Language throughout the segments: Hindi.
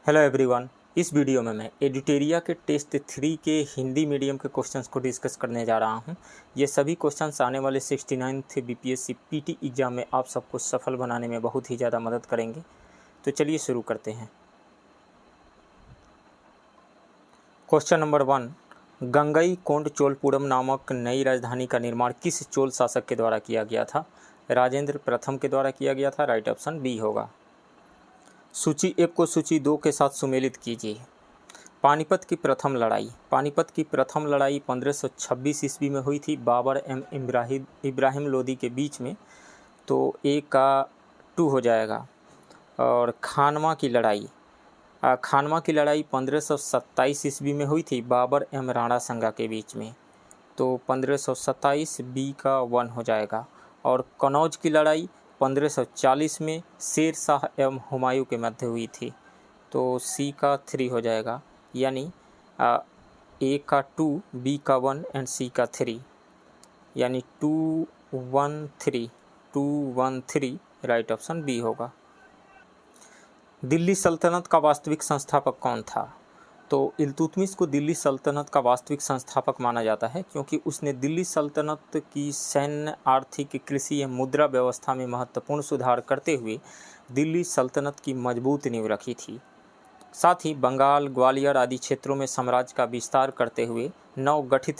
Hello everyone. इस वीडियो में मैं एडिटेरिया के टेस्ट 3 के हिंदी मीडियम के क्वेश्चंस को डिस्कस करने जा रहा हूं। ये सभी क्वेश्चंस आने वाले 69th बीपीएससी पीटी एग्ज़ाम में आप सबको सफल बनाने में बहुत ही ज़्यादा मदद करेंगे। तो चलिए शुरू करते हैं। क्वेश्चन नंबर 1, गंगई कोंड चोलपुरम नामक नई राजधानी का निर्माण किस चोल शासक के द्वारा किया गया था? राजेंद्र प्रथम के द्वारा किया गया था। राइट ऑप्शन बी होगा। सूची 1 को सूची 2 के साथ सुमेलित कीजिए। पानीपत की प्रथम लड़ाई। पानीपत की प्रथम लड़ाई 1526 ईस्वी में हुई थी बाबर एवं इब्राहिम लोदी के बीच में, तो ए का 2 हो जाएगा। और खानवा की लड़ाई 1527 ईस्वी में हुई थी बाबर एवं राणा संगा के बीच में, तो 1527 बी का 1 हो जाएगा। और कनौज की लड़ाई 1540 में शेर शाह एवं हुमायूं के मध्य हुई थी, तो सी का 3 हो जाएगा। यानी ए का 2, बी का 1 एंड सी का 3, यानी 213 राइट ऑप्शन बी होगा। दिल्ली सल्तनत का वास्तविक संस्थापक कौन था? तो इल्तुतमिश को दिल्ली सल्तनत का वास्तविक संस्थापक माना जाता है क्योंकि उसने दिल्ली सल्तनत की सैन्य, आर्थिक, कृषि एवं मुद्रा व्यवस्था में महत्वपूर्ण सुधार करते हुए दिल्ली सल्तनत की मजबूत नींव रखी थी। साथ ही बंगाल, ग्वालियर आदि क्षेत्रों में साम्राज्य का विस्तार करते हुए नवगठित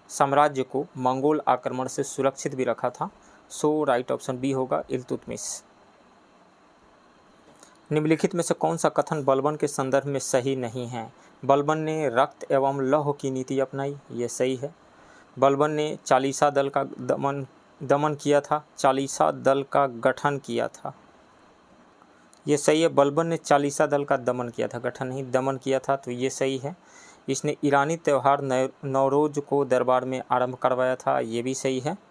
साम्राज्य को मंगोल आक्रमण से सुरक्षित भी रखा था। सो राइट ऑप्शन बी होगा, इल्तुतमिश। निम्नलिखित में से कौन सा कथन बलबन के संदर्भ में सही नहीं है? बलबन ने रक्त एवं लौह की नीति अपनाई, ये सही है। बलबन ने चालीसा दल का दमन किया था, चालीसा दल का गठन किया था, ये सही है। बलबन ने चालीसा दल का दमन किया था, गठन नहीं, दमन किया था, तो ये सही है। इसने ईरानी त्यौहार नौरोज को दरबार में आरंभ करवाया था, ये भी सही है।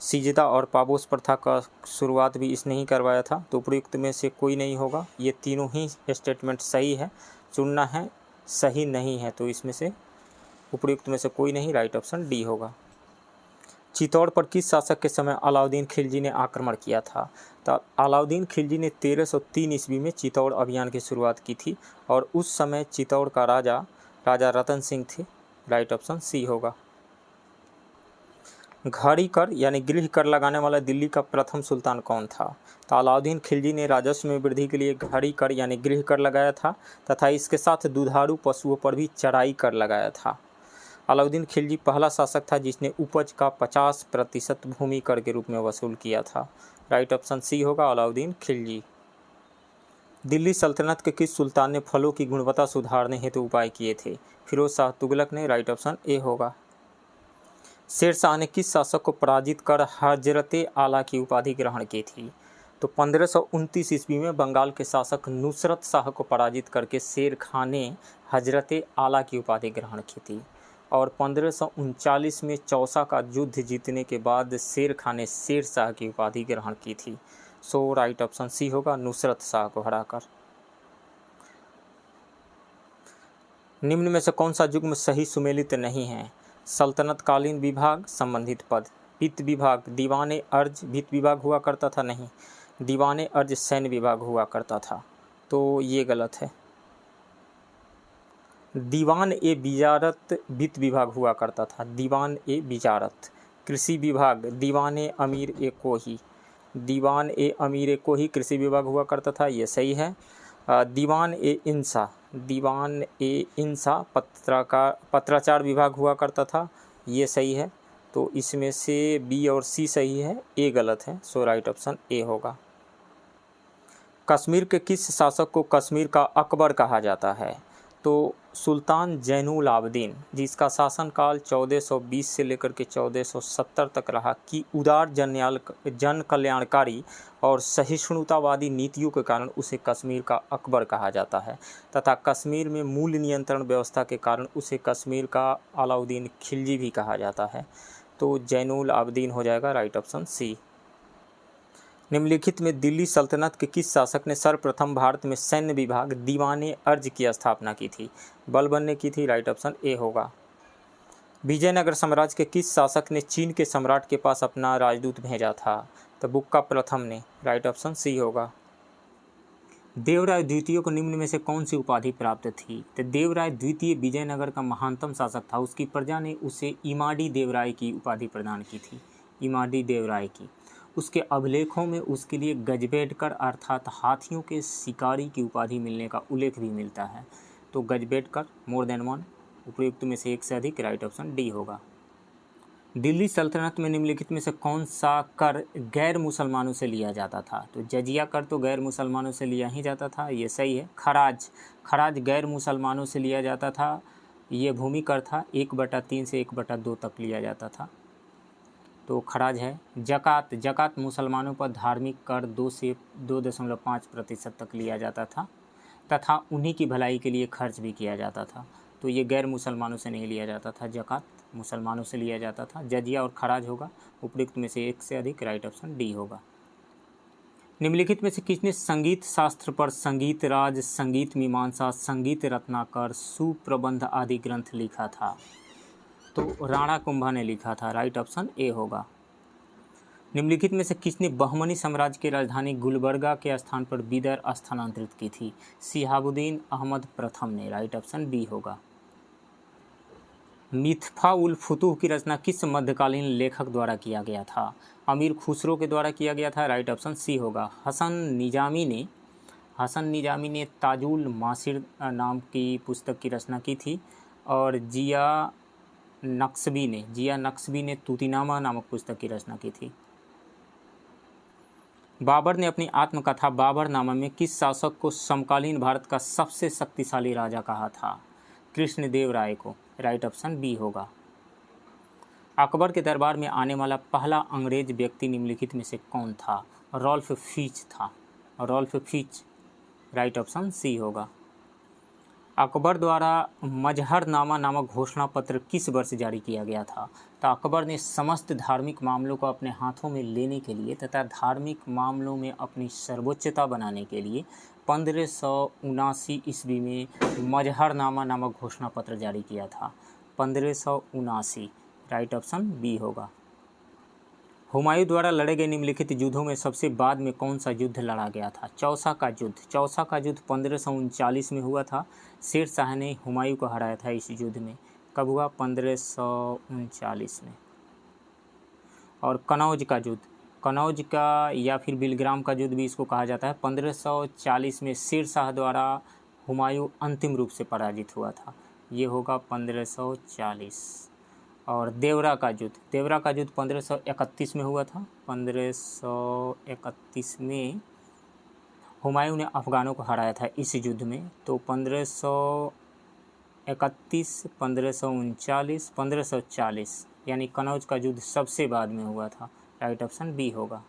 सिजदा और पाबोस प्रथा का शुरुआत भी इसने ही करवाया था, तो उपयुक्त में से कोई नहीं होगा। ये तीनों ही स्टेटमेंट सही है, चुनना है सही नहीं है, तो इसमें से उपयुक्त में से कोई नहीं, राइट ऑप्शन डी होगा। चित्तौड़ पर किस शासक के समय अलाउद्दीन खिलजी ने आक्रमण किया था? तो अलाउद्दीन खिलजी ने 1303 ईस्वी में चित्तौड़ अभियान की शुरुआत की थी और उस समय चित्तौड़ का राजा रतन सिंह थे, राइट ऑप्शन सी होगा। घड़ी कर यानी गृह कर लगाने वाला दिल्ली का प्रथम सुल्तान कौन था? तो अलाउद्दीन खिलजी ने राजस्व में वृद्धि के लिए घड़ी कर यानी गृह कर लगाया था तथा इसके साथ दुधारू पशुओं पर भी चराई कर लगाया था। अलाउद्दीन खिलजी पहला शासक था जिसने उपज का 50% भूमि कर के रूप में वसूल किया था, राइट ऑप्शन सी होगा, अलाउद्दीन खिलजी। दिल्ली सल्तनत के किस सुल्तान ने फलों की गुणवत्ता सुधारने हेतु उपाय किए थे? फिरोज शाह तुगलक ने, राइट ऑप्शन ए होगा। शेर शाह ने किस शासक को पराजित कर हजरते आला की उपाधि ग्रहण की थी? तो 1529 ईस्वी में बंगाल के शासक नुसरत शाह को पराजित करके शेर खां ने हजरते आला की उपाधि ग्रहण की थी और 1539 में चौसा का युद्ध जीतने के बाद शेर खां ने शेर शाह की उपाधि ग्रहण की थी। सो राइट ऑप्शन सी होगा, नुसरत शाह को हराकर। निम्न में से कौन सा युग्म सही सुमेलित नहीं है? सल्तनतकालीन विभाग, संबंधित पद। वित्त विभाग दीवाने अर्ज वित्त विभाग हुआ करता था, नहीं, दीवाने अर्ज सैन्य विभाग हुआ करता था, तो ये गलत है। दीवान ए बिजारत वित्त विभाग हुआ करता था, दीवान ए बिजारत। कृषि विभाग दीवान ए अमीर ए कोही, दीवान ए अमीर ए कोही कृषि विभाग हुआ करता था, ये सही है। दीवान ए इंसा पत्राचार विभाग हुआ करता था, ये सही है। तो इसमें से बी और सी सही है, ए गलत है, सो राइट ऑप्शन ए होगा। कश्मीर के किस शासक को कश्मीर का अकबर कहा जाता है? तो सुल्तान जैनुल आबदीन, जिसका शासनकाल 1420 से लेकर के 1470 तक रहा, की उदार जन कल्याणकारी और सहिष्णुतावादी नीतियों के कारण उसे कश्मीर का अकबर कहा जाता है तथा कश्मीर में मूल्य नियंत्रण व्यवस्था के कारण उसे कश्मीर का अलाउद्दीन खिलजी भी कहा जाता है, तो जैनुल आबदीन हो जाएगा, राइट ऑप्शन सी। निम्नलिखित में दिल्ली सल्तनत के किस शासक ने सर्वप्रथम भारत में सैन्य विभाग दीवाने अर्ज की स्थापना की थी? बलबन ने की थी, राइट ऑप्शन ए होगा। विजयनगर साम्राज्य के किस शासक ने चीन के सम्राट के पास अपना राजदूत भेजा था? तो बुक्का प्रथम ने, राइट ऑप्शन सी होगा। देवराय द्वितीय को निम्न में से कौन सी उपाधि प्राप्त थी? तो देवराय द्वितीय विजयनगर का महानतम शासक था। उसकी प्रजा ने उसे इमाडी देवराय की उपाधि प्रदान की थी, इमाडी देवराय की। उसके अभिलेखों में उसके लिए गजबेटकर अर्थात हाथियों के शिकारी की उपाधि मिलने का उल्लेख भी मिलता है। तो गजबेटकर, मोर देन वन, उपयुक्त में से एक से अधिक, राइट ऑप्शन डी होगा। दिल्ली सल्तनत में निम्नलिखित में से कौन सा कर गैर मुसलमानों से लिया जाता था? तो जजिया कर तो गैर मुसलमानों से लिया ही जाता था, ये सही है। खराज गैर मुसलमानों से लिया जाता था, ये भूमि कर था, 1/3 से 1/2 तक लिया जाता था, तो खराज है। जकात मुसलमानों पर धार्मिक कर 2 से 2.5% तक लिया जाता था तथा उन्हीं की भलाई के लिए खर्च भी किया जाता था, तो ये गैर मुसलमानों से नहीं लिया जाता था, जकात मुसलमानों से लिया जाता था। जजिया और खराज होगा, उपयुक्त में से एक से अधिक, राइट ऑप्शन डी होगा। निम्नलिखित में से किसने संगीत शास्त्र पर संगीत राज, संगीत मीमांसा, संगीत रत्नाकर, सुप्रबंध आदि ग्रंथ लिखा था? तो राणा कुंभा ने लिखा था, राइट ऑप्शन ए होगा। निम्नलिखित में से किसने बहमनी साम्राज्य की राजधानी गुलबर्गा के स्थान पर बिदर स्थानांतरित की थी? शिहाबुद्दीन अहमद प्रथम ने, राइट ऑप्शन बी होगा। मिथ्फा उल फुतूह की रचना किस मध्यकालीन लेखक द्वारा किया गया था? अमीर खुसरो के द्वारा किया गया था, राइट ऑप्शन सी होगा। हसन निजामी ने ताजुल मासिर नाम की पुस्तक की रचना की थी और जिया नक्शबी ने तूतीनामा नामक पुस्तक की रचना की थी। बाबर ने अपनी आत्मकथा बाबरनामा में किस शासक को समकालीन भारत का सबसे शक्तिशाली राजा कहा था? कृष्णदेव राय को, राइट ऑप्शन बी होगा। अकबर के दरबार में आने वाला पहला अंग्रेज व्यक्ति निम्नलिखित में से कौन था? रॉल्फ फीच था, रॉल्फ फीच, राइट ऑप्शन सी होगा। अकबर द्वारा मजहरनामा नामक घोषणा पत्र किस वर्ष जारी किया गया था? तो अकबर ने समस्त धार्मिक मामलों को अपने हाथों में लेने के लिए तथा धार्मिक मामलों में अपनी सर्वोच्चता बनाने के लिए 1579 ईस्वी में मजहरनामा नामक घोषणा पत्र जारी किया था। 1579, राइट ऑप्शन बी होगा। हुमायूं द्वारा लड़े गए निम्नलिखित युद्धों में सबसे बाद में कौन सा युद्ध लड़ा गया था? चौसा का युद्ध 1539 में हुआ था। शेर शाह ने हुमायूं को हराया था इस युद्ध में। कब हुआ? 1539 में। और कनौज का या फिर बिलग्राम का युद्ध भी इसको कहा जाता है, 1540 में शेर शाह द्वारा हुमायूं अंतिम रूप से पराजित हुआ था, ये होगा 1540। और देवरा का युद्ध 1531 में हुआ था। 1531 में हुमायूं ने अफ़गानों को हराया था इस युद्ध में, तो 1531, 1539, 1540 यानी कनौज का युद्ध सबसे बाद में हुआ था, राइट ऑप्शन बी होगा।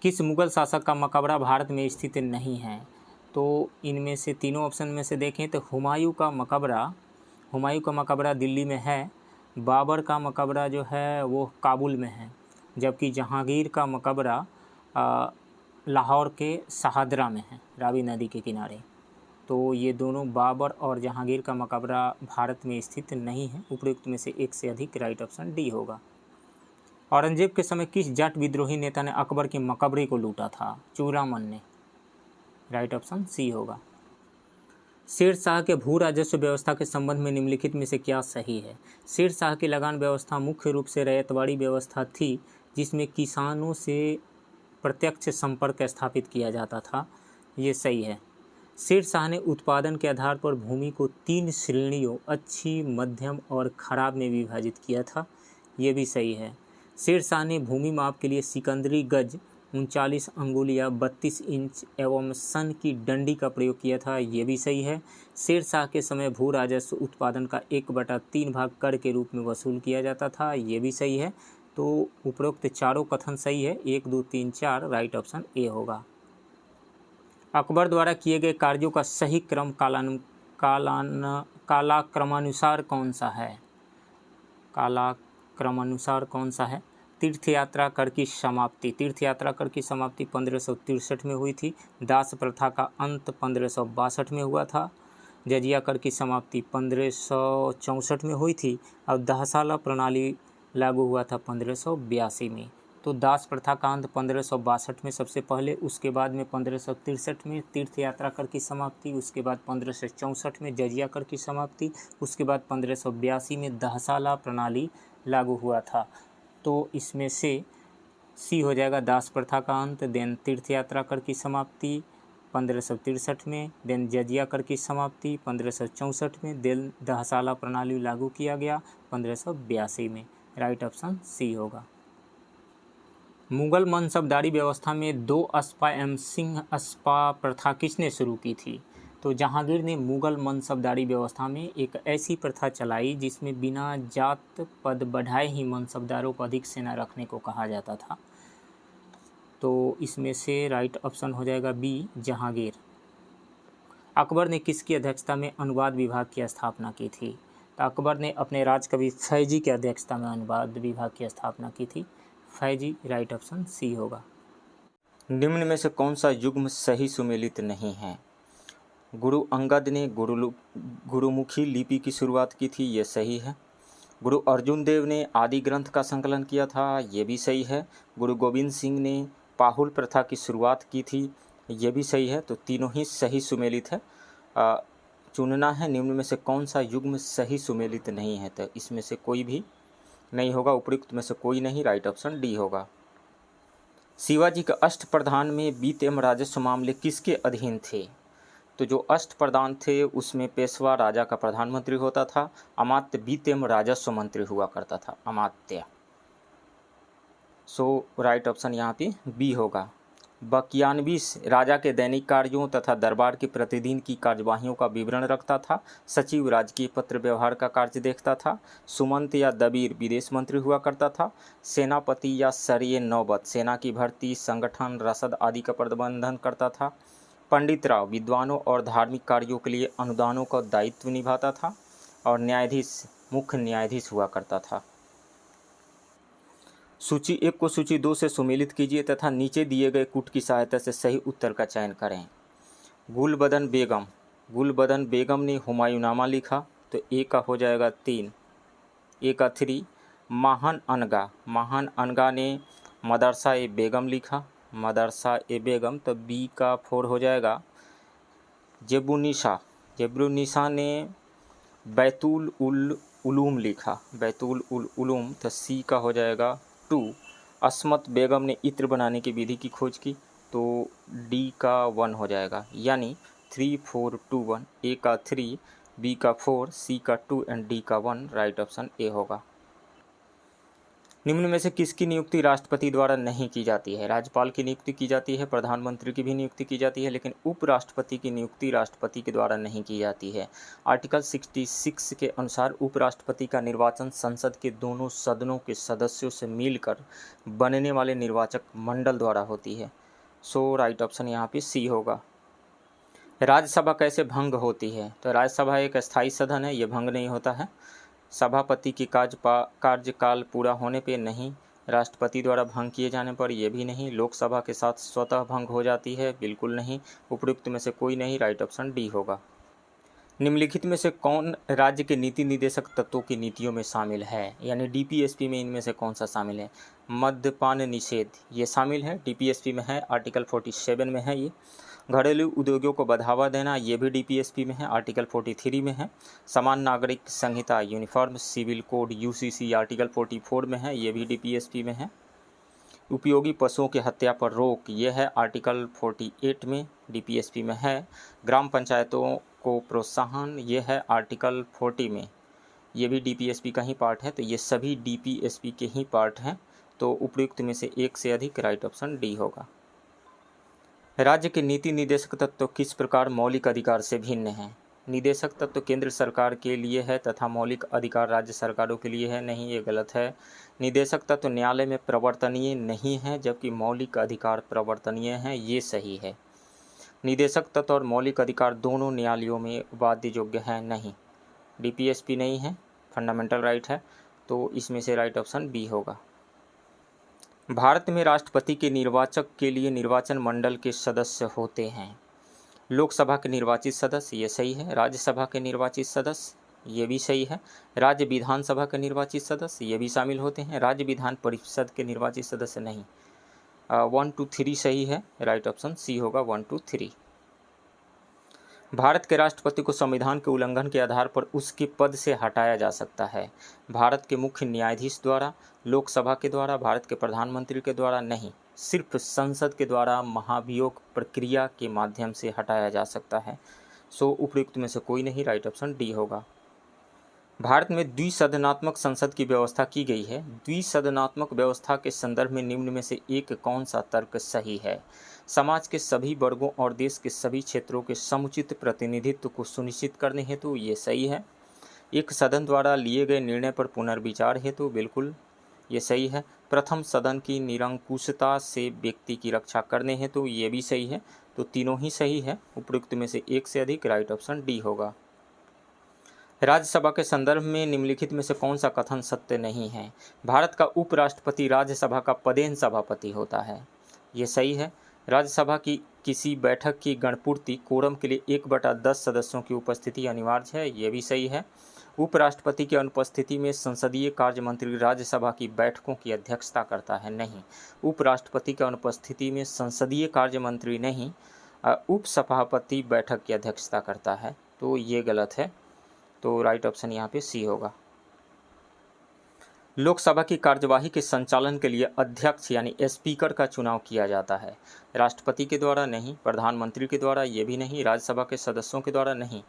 किस मुग़ल शासक का मकबरा भारत में स्थित नहीं है? तो इनमें से तीनों ऑप्शन में से देखें तो हुमायूं का मकबरा दिल्ली में है, बाबर का मकबरा जो है वो काबुल में है, जबकि जहांगीर का मकबरा लाहौर के शहादरा में है, रावी नदी के किनारे। तो ये दोनों, बाबर और जहांगीर का मकबरा भारत में स्थित नहीं है, उपयुक्त में से एक से अधिक, राइट ऑप्शन डी होगा। औरंगजेब के समय किस जाट विद्रोही नेता ने अकबर के मकबरे को लूटा था? चूड़ामन ने, राइट ऑप्शन सी होगा। शेर शाह के भू राजस्व व्यवस्था के संबंध में निम्नलिखित में से क्या सही है? शेर शाह की लगान व्यवस्था मुख्य रूप से रैयतवाड़ी व्यवस्था थी, जिसमें किसानों से प्रत्यक्ष संपर्क स्थापित किया जाता था, ये सही है। शेर शाह ने उत्पादन के आधार पर भूमि को 3 श्रेणियों अच्छी, मध्यम और खराब में विभाजित किया था, ये भी सही है। शेर शाह ने भूमि माप के लिए सिकंदरी गज 39 अंगुल या 32 इंच एवं सन की डंडी का प्रयोग किया था, ये भी सही है। शेर शाह के समय भू राजस्व उत्पादन का 1/3 भाग कर के रूप में वसूल किया जाता था, ये भी सही है। तो उपरोक्त चारों कथन सही है, 1, 2, 3, 4, राइट ऑप्शन ए होगा। अकबर द्वारा किए गए कार्यों का सही क्रम कालाक्रमानुसार कौन सा है? कालाक्रमानुसार कौन सा है? तीर्थयात्रा कर की समाप्ति 1563 में हुई थी। दास प्रथा का अंत 1562 में हुआ था। जजिया कर की समाप्ति 1564 में हुई थी और दहसाला प्रणाली लागू हुआ था 1582 में। तो दास प्रथा का अंत 1562 में सबसे पहले, उसके बाद में 1563 में तीर्थ यात्रा कर की समाप्ति, उसके बाद 1564 में जजिया कर की समाप्ति, उसके बाद 1582 में दहसाला प्रणाली लागू हुआ था। तो इसमें से सी हो जाएगा दास प्रथा का अंत, देन तीर्थ यात्रा कर की समाप्ति 1563 में, देन जजिया कर की समाप्ति 1564 में, देन दहसाला प्रणाली लागू किया गया 1582 में। राइट ऑप्शन सी होगा। मुगल मनसबदारी व्यवस्था में 2 अस्पा एवं सिंह अस्पा प्रथा किसने शुरू की थी? तो जहांगीर ने मुगल मनसबदारी व्यवस्था में एक ऐसी प्रथा चलाई जिसमें बिना जात पद बढ़ाए ही मनसबदारों को अधिक सेना रखने को कहा जाता था। तो इसमें से राइट ऑप्शन हो जाएगा बी, जहांगीर। अकबर ने किसकी अध्यक्षता में अनुवाद विभाग की स्थापना की थी? तो अकबर ने अपने राजकवि फैजी की अध्यक्षता में अनुवाद विभाग की स्थापना की थी। फैजी, राइट ऑप्शन सी होगा। निम्न में से कौन सा युग्म सही सुमेलित नहीं है? गुरु अंगद ने गुरुमुखी लिपि की शुरुआत की थी, ये सही है। गुरु अर्जुन देव ने आदि ग्रंथ का संकलन किया था, ये भी सही है। गुरु गोविंद सिंह ने पाहुल प्रथा की शुरुआत की थी, ये भी सही है। तो तीनों ही सही सुमेलित है। चुनना है निम्न में से कौन सा युग्म सही सुमेलित नहीं है, तो इसमें से कोई भी नहीं होगा, उपयुक्त में से कोई नहीं। राइट ऑप्शन डी होगा। शिवाजी के अष्टप्रधान में वित्त एवं राजस्व मामले किसके अधीन थे? तो जो अष्टप्रधान थे उसमें पेशवा राजा का प्रधानमंत्री होता था, अमात्य वित्त एवं राजस्व मंत्री हुआ करता था, अमात्य। सो राइट ऑप्शन यहाँ पे बी होगा। बकियानवीस राजा के दैनिक कार्यों तथा दरबार के प्रतिदिन की कार्यवाहियों का विवरण रखता था। सचिव राजकीय पत्र व्यवहार का कार्य देखता था। सुमंत या दबीर विदेश मंत्री हुआ करता था। सेनापति या सरिये नौबत सेना की भर्ती, संगठन, रसद आदि का प्रबंधन करता था। पंडित राव विद्वानों और धार्मिक कार्यों के लिए अनुदानों का दायित्व निभाता था। और न्यायाधीश मुख्य न्यायाधीश हुआ करता था। सूची 1 को सूची 2 से सुमेलित कीजिए तथा नीचे दिए गए कूट की सहायता से सही उत्तर का चयन करें। गुलबदन बेगम ने हुमायूंनामा लिखा, तो ए का हो जाएगा 3, ए का 3। महान अनगा ने मदरसा ए बेगम लिखा, मदरसा ए बेगम, तो बी का 4 हो जाएगा। जेबरुनिसा ने बैतुल उल उलूम लिखा, बैतुल उल उलूम, तो सी का हो जाएगा 2। अस्मत बेगम ने इत्र बनाने की विधि की खोज की, तो डी का 1 हो जाएगा, यानी 3 4 2 1। ए का 3, बी का 4, सी का 2 एंड डी का 1। राइट ऑप्शन ए होगा। निम्न में से किसकी नियुक्ति राष्ट्रपति द्वारा नहीं की जाती है? राज्यपाल की नियुक्ति की जाती है, प्रधानमंत्री की भी नियुक्ति की जाती है, लेकिन उपराष्ट्रपति की नियुक्ति राष्ट्रपति के द्वारा नहीं की जाती है। आर्टिकल 66 के अनुसार उपराष्ट्रपति का निर्वाचन संसद के दोनों सदनों के सदस्यों से मिलकर बनने वाले निर्वाचक मंडल द्वारा होती है। सो राइट ऑप्शन यहाँ पे सी होगा। राज्यसभा कैसे भंग होती है? तो राज्यसभा एक अस्थायी सदन है, ये भंग नहीं होता है। सभापति की कार्यकाल पूरा होने पे नहीं, राष्ट्रपति द्वारा भंग किए जाने पर यह भी नहीं, लोकसभा के साथ स्वतः भंग हो जाती है, बिल्कुल नहीं, उपयुक्त में से कोई नहीं। राइट ऑप्शन डी होगा। निम्नलिखित में से कौन राज्य के नीति निदेशक तत्वों की नीतियों में शामिल है, यानी डीपीएसपी में इनमें से कौन सा शामिल है? मद्यपान निषेध ये शामिल है, डीपीएसपी में है, आर्टिकल 47 में है। ये घरेलू उद्योगों को बढ़ावा देना, ये भी डीपीएसपी में है, आर्टिकल 43 में है। समान नागरिक संहिता uniform civil code UCC article 44 में है, ये भी डीपीएसपी में है। उपयोगी पशुओं की हत्या पर रोक, ये है आर्टिकल 48 में, डीपीएसपी में है। ग्राम पंचायतों को प्रोत्साहन, ये है आर्टिकल 40 में, ये भी डीपीएसपी का ही पार्ट है। तो ये सभी डीपीएसपी के ही पार्ट हैं, तो उपयुक्त में से एक से अधिक। राइट ऑप्शन डी होगा। राज्य के नीति निदेशक तत्व किस प्रकार मौलिक अधिकार से भिन्न हैं? निदेशक तत्व केंद्र सरकार के लिए है तथा मौलिक अधिकार राज्य सरकारों के लिए है, नहीं, ये गलत है। निदेशक तत्व न्यायालय में प्रवर्तनीय नहीं है, जबकि मौलिक अधिकार प्रवर्तनीय हैं, ये सही है। निदेशक तत्व और मौलिक अधिकार दोनों न्यायालयों में वाद्य योग्य हैं, नहीं। डीपीएसपी नहीं है, फंडामेंटल राइट है, तो इसमें से राइट ऑप्शन बी होगा। भारत में राष्ट्रपति के निर्वाचक के लिए निर्वाचन मंडल के सदस्य होते हैं। लोकसभा के निर्वाचित सदस्य, ये सही है। राज्यसभा के निर्वाचित सदस्य, ये भी सही है। राज्य विधानसभा के निर्वाचित सदस्य, ये भी शामिल होते हैं। राज्य विधान परिषद के निर्वाचित सदस्य नहीं। 1 2 3 सही है, राइट ऑप्शन सी होगा 1 2 3। भारत के राष्ट्रपति को संविधान के उल्लंघन के आधार पर उसके पद से हटाया जा सकता है। भारत के मुख्य न्यायाधीश द्वारा, लोकसभा के द्वारा, भारत के प्रधानमंत्री के द्वारा नहीं, सिर्फ संसद के द्वारा महाभियोग प्रक्रिया के माध्यम से हटाया जा सकता है। सो उपयुक्त में से कोई नहीं, राइट ऑप्शन डी होगा। भारत में द्विसदनात्मक संसद की व्यवस्था की गई है। द्विसदनात्मक व्यवस्था के संदर्भ में निम्न में से एक कौन सा तर्क सही है? समाज के सभी वर्गों और देश के सभी क्षेत्रों के समुचित प्रतिनिधित्व को सुनिश्चित करने हेतु, ये सही है। एक सदन द्वारा लिए गए निर्णय पर पुनर्विचार हेतु, बिल्कुल ये सही है। प्रथम सदन की निरंकुशता से व्यक्ति की रक्षा करने हेतु, ये भी सही है। तो तीनों ही सही है, उपयुक्त में से एक से अधिक, राइट ऑप्शन डी होगा। राज्यसभा के संदर्भ में निम्नलिखित में से कौन सा कथन सत्य नहीं है? भारत का उपराष्ट्रपति राज्यसभा का पदेन सभापति होता है, ये सही है। राज्यसभा की किसी बैठक की गणपूर्ति कोरम के लिए 1/10 सदस्यों की उपस्थिति अनिवार्य है, ये भी सही है। उपराष्ट्रपति की अनुपस्थिति में संसदीय कार्य मंत्री राज्यसभा की बैठकों की अध्यक्षता करता है, नहीं। उपराष्ट्रपति की अनुपस्थिति में संसदीय कार्य मंत्री नहीं, उपसभापति बैठक की अध्यक्षता करता है, तो ये गलत है। तो राइट ऑप्शन यहाँ पे सी होगा। लोकसभा की कार्यवाही के संचालन के लिए अध्यक्ष यानी स्पीकर का चुनाव किया जाता है। राष्ट्रपति के द्वारा नहीं, प्रधानमंत्री के द्वारा ये भी नहीं, राज्यसभा के सदस्यों के द्वारा नहीं,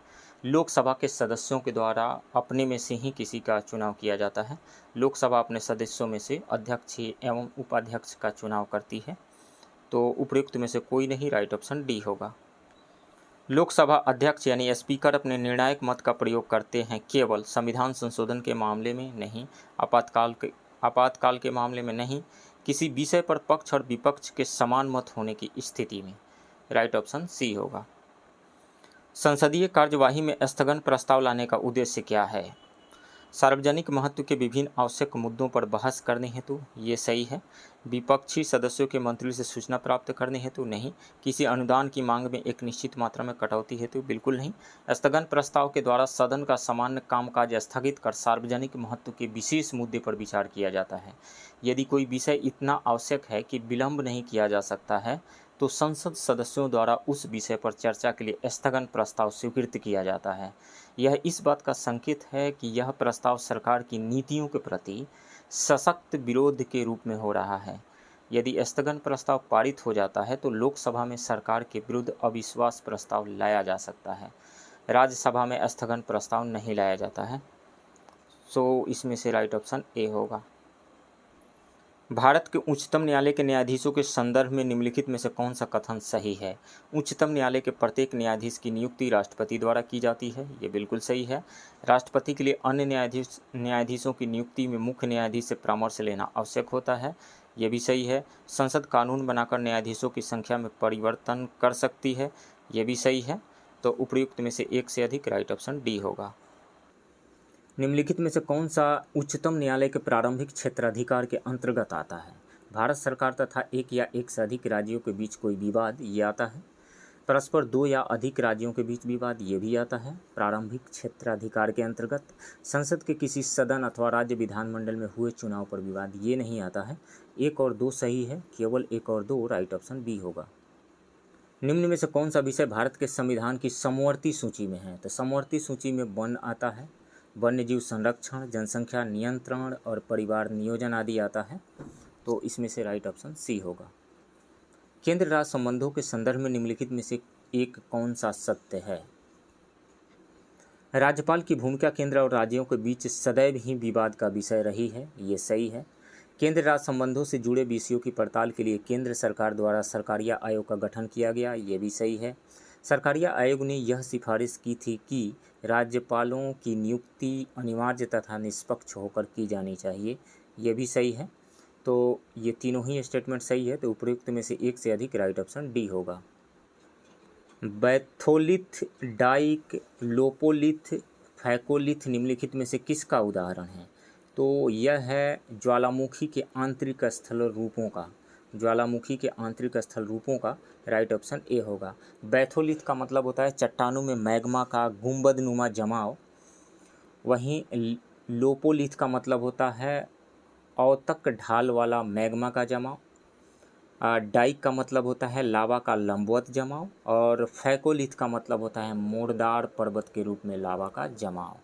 लोकसभा के सदस्यों के द्वारा अपने में से ही किसी का चुनाव किया जाता है। लोकसभा अपने सदस्यों में से अध्यक्ष एवं उपाध्यक्ष का चुनाव करती है। तो उपयुक्त में से कोई नहीं, राइट ऑप्शन डी होगा। लोकसभा अध्यक्ष यानी स्पीकर अपने निर्णायक मत का प्रयोग करते हैं केवल संविधान संशोधन के मामले में नहीं, आपातकाल के मामले में नहीं, किसी विषय पर पक्ष और विपक्ष के समान मत होने की स्थिति में, राइट ऑप्शन सी होगा। संसदीय कार्यवाही में स्थगन प्रस्ताव लाने का उद्देश्य क्या है? सार्वजनिक महत्व के विभिन्न आवश्यक मुद्दों पर बहस करने हेतु, ये सही है। विपक्षी सदस्यों के मंत्री से सूचना प्राप्त करने हेतु, नहीं। किसी अनुदान की मांग में एक निश्चित मात्रा में कटौती हेतु, बिल्कुल नहीं। स्थगन प्रस्ताव के द्वारा सदन का सामान्य कामकाज स्थगित कर सार्वजनिक महत्व के विशेष मुद्दे पर विचार किया जाता है। यदि कोई विषय इतना आवश्यक है कि विलंब नहीं किया जा सकता है तो संसद सदस्यों द्वारा उस विषय पर चर्चा के लिए स्थगन प्रस्ताव स्वीकृत किया जाता है। यह इस बात का संकेत है कि यह प्रस्ताव सरकार की नीतियों के प्रति सशक्त विरोध के रूप में हो रहा है। यदि स्थगन प्रस्ताव पारित हो जाता है तो लोकसभा में सरकार के विरुद्ध अविश्वास प्रस्ताव लाया जा सकता है। राज्यसभा में स्थगन प्रस्ताव नहीं लाया जाता है। सो इसमें से राइट ऑप्शन ए होगा। भारत के उच्चतम न्यायालय के न्यायाधीशों के संदर्भ में निम्नलिखित में से कौन सा कथन सही है? उच्चतम न्यायालय के प्रत्येक न्यायाधीश की नियुक्ति राष्ट्रपति द्वारा की जाती है, ये बिल्कुल सही है। राष्ट्रपति के लिए अन्य न्यायाधीशों की नियुक्ति में मुख्य न्यायाधीश से परामर्श लेना आवश्यक होता है, ये भी सही है। संसद कानून बनाकर न्यायाधीशों की संख्या में परिवर्तन कर सकती है, ये भी सही है। तो उपयुक्त में से एक से अधिक, राइट ऑप्शन डी होगा। निम्नलिखित में से कौन सा उच्चतम न्यायालय के प्रारंभिक क्षेत्राधिकार के अंतर्गत आता है? भारत सरकार तथा एक या एक से अधिक राज्यों के बीच कोई विवाद, ये आता है। परस्पर दो या अधिक राज्यों के बीच विवाद, ये भी आता है। प्रारंभिक क्षेत्राधिकार के अंतर्गत संसद के किसी सदन अथवा राज्य विधानमंडल में हुए चुनाव पर विवाद, ये नहीं आता है। 1 और 2 सही है, केवल 1 और 2, राइट ऑप्शन बी होगा। निम्न में से कौन सा विषय भारत के संविधान की समवर्ती सूची में है? तो समवर्ती सूची में वन आता है, वन्यजीव संरक्षण, जनसंख्या नियंत्रण और परिवार नियोजन आदि आता है। तो इसमें से राइट ऑप्शन सी होगा। केंद्र राज्य संबंधों के संदर्भ में निम्नलिखित में से एक कौन सा सत्य है? राज्यपाल की भूमिका केंद्र और राज्यों के बीच सदैव ही विवाद का विषय रही है, ये सही है। केंद्र राज्य संबंधों से जुड़े विषयों की पड़ताल के लिए केंद्र सरकार द्वारा सरकारिया आयोग का गठन किया गया, ये भी सही है। सरकारिया आयोग ने यह सिफारिश की थी कि राज्यपालों की नियुक्ति अनिवार्य तथा निष्पक्ष होकर की जानी चाहिए, ये भी सही है। तो ये तीनों ही स्टेटमेंट सही है। तो उपयुक्त में से एक से अधिक, राइट ऑप्शन डी होगा। बैथोलिथ, डाइक, लोपोलिथ, फैकोलिथ निम्नलिखित में से किसका उदाहरण है? तो यह है ज्वालामुखी के आंतरिक स्थल रूपों का, ज्वालामुखी के आंतरिक स्थल रूपों का, राइट ऑप्शन ए होगा। बैथोलिथ का मतलब होता है चट्टानों में मैग्मा का गुंबदनुमा जमाव, वहीं लोपोलिथ का मतलब होता है औतक ढाल वाला मैग्मा का जमाव। डाइक का मतलब होता है लावा का लंबवत जमाव। और फैकोलिथ का मतलब होता है मोड़दार पर्वत के रूप में लावा का जमाव।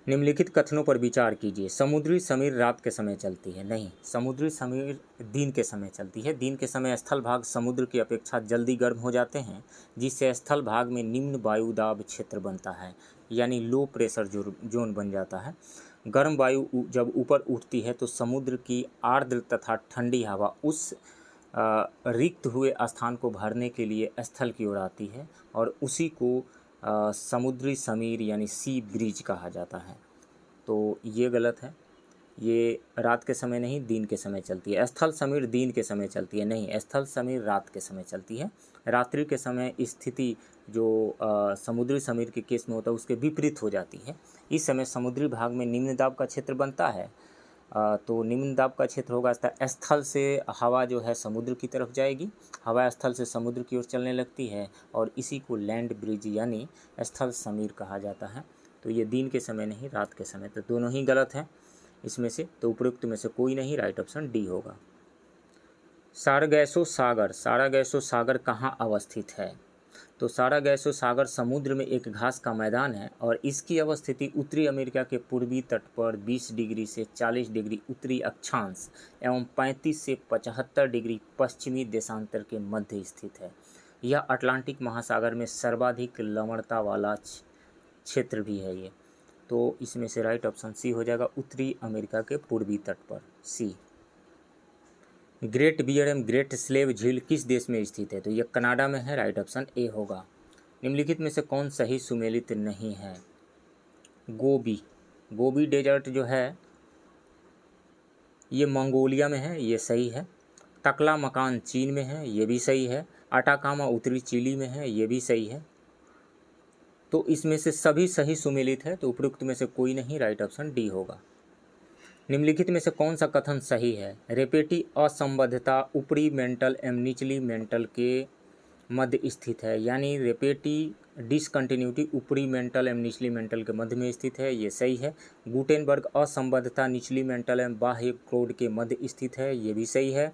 निम्नलिखित कथनों पर विचार कीजिए। समुद्री समीर रात के समय चलती है। नहीं, समुद्री समीर दिन के समय चलती है। दिन के समय स्थल भाग समुद्र की अपेक्षा जल्दी गर्म हो जाते हैं, जिससे स्थल भाग में निम्न वायुदाब क्षेत्र बनता है, यानी लो प्रेशर जोन बन जाता है। गर्म वायु जब ऊपर उठती है तो समुद्र की आर्द्र तथा ठंडी हवा उस रिक्त हुए स्थान को भरने के लिए स्थल की ओर आती है और उसी को समुद्री समीर यानी सी ब्रीज कहा जाता है। तो ये गलत है, ये रात के समय नहीं दिन के समय चलती है। स्थल समीर दिन के समय चलती है। नहीं, स्थल समीर रात के समय चलती है। रात्रि के समय स्थिति जो समुद्री समीर के केस में होता है उसके विपरीत हो जाती है। इस समय समुद्री भाग में निम्न दाब का क्षेत्र बनता है। तो निम्न दाब का क्षेत्र होगा स्थल से हवा जो है समुद्र की तरफ जाएगी, हवा स्थल से समुद्र की ओर चलने लगती है और इसी को लैंड ब्रिज यानी स्थल समीर कहा जाता है। तो ये दिन के समय नहीं रात के समय, तो दोनों ही गलत हैं इसमें से। तो उपयुक्त में से कोई नहीं, राइट ऑप्शन डी होगा। सारगैसो सागर, सारागैसो सागर कहाँ अवस्थित है? तो सारागैसो सागर समुद्र में एक घास का मैदान है और इसकी अवस्थिति उत्तरी अमेरिका के पूर्वी तट पर 20 डिग्री से 40 डिग्री उत्तरी अक्षांश एवं 35 से 75 डिग्री पश्चिमी देशांतर के मध्य स्थित है। यह अटलांटिक महासागर में सर्वाधिक लवणता वाला क्षेत्र भी है ये। तो इसमें से राइट ऑप्शन सी हो जाएगा, उत्तरी अमेरिका के पूर्वी तट पर, सी। ग्रेट बियर एवं ग्रेट स्लेव झील किस देश में स्थित है? तो यह कनाडा में है, राइट ऑप्शन ए होगा। निम्नलिखित में से कौन सही सुमेलित नहीं है? गोबी, गोबी डेजर्ट जो है ये मंगोलिया में है, ये सही है। टकला मकान चीन में है, ये भी सही है। अटाकामा उत्तरी चिली में है, ये भी सही है। तो इसमें से सभी सही सुमेलित है, तो उपयुक्त में से कोई नहीं, राइट ऑप्शन डी होगा। निम्नलिखित में से कौन सा कथन सही है? रेपेटी असंबद्धता ऊपरी मेंटल एवं निचली मेंटल के मध्य स्थित है, यानी रेपेटी डिसकंटिन्यूटी ऊपरी मेंटल एवं निचली मेंटल के मध्य में स्थित है, ये सही है। गुटेनबर्ग असंबद्धता निचली मेंटल एवं बाह्य क्रोड के मध्य स्थित है, ये भी सही है।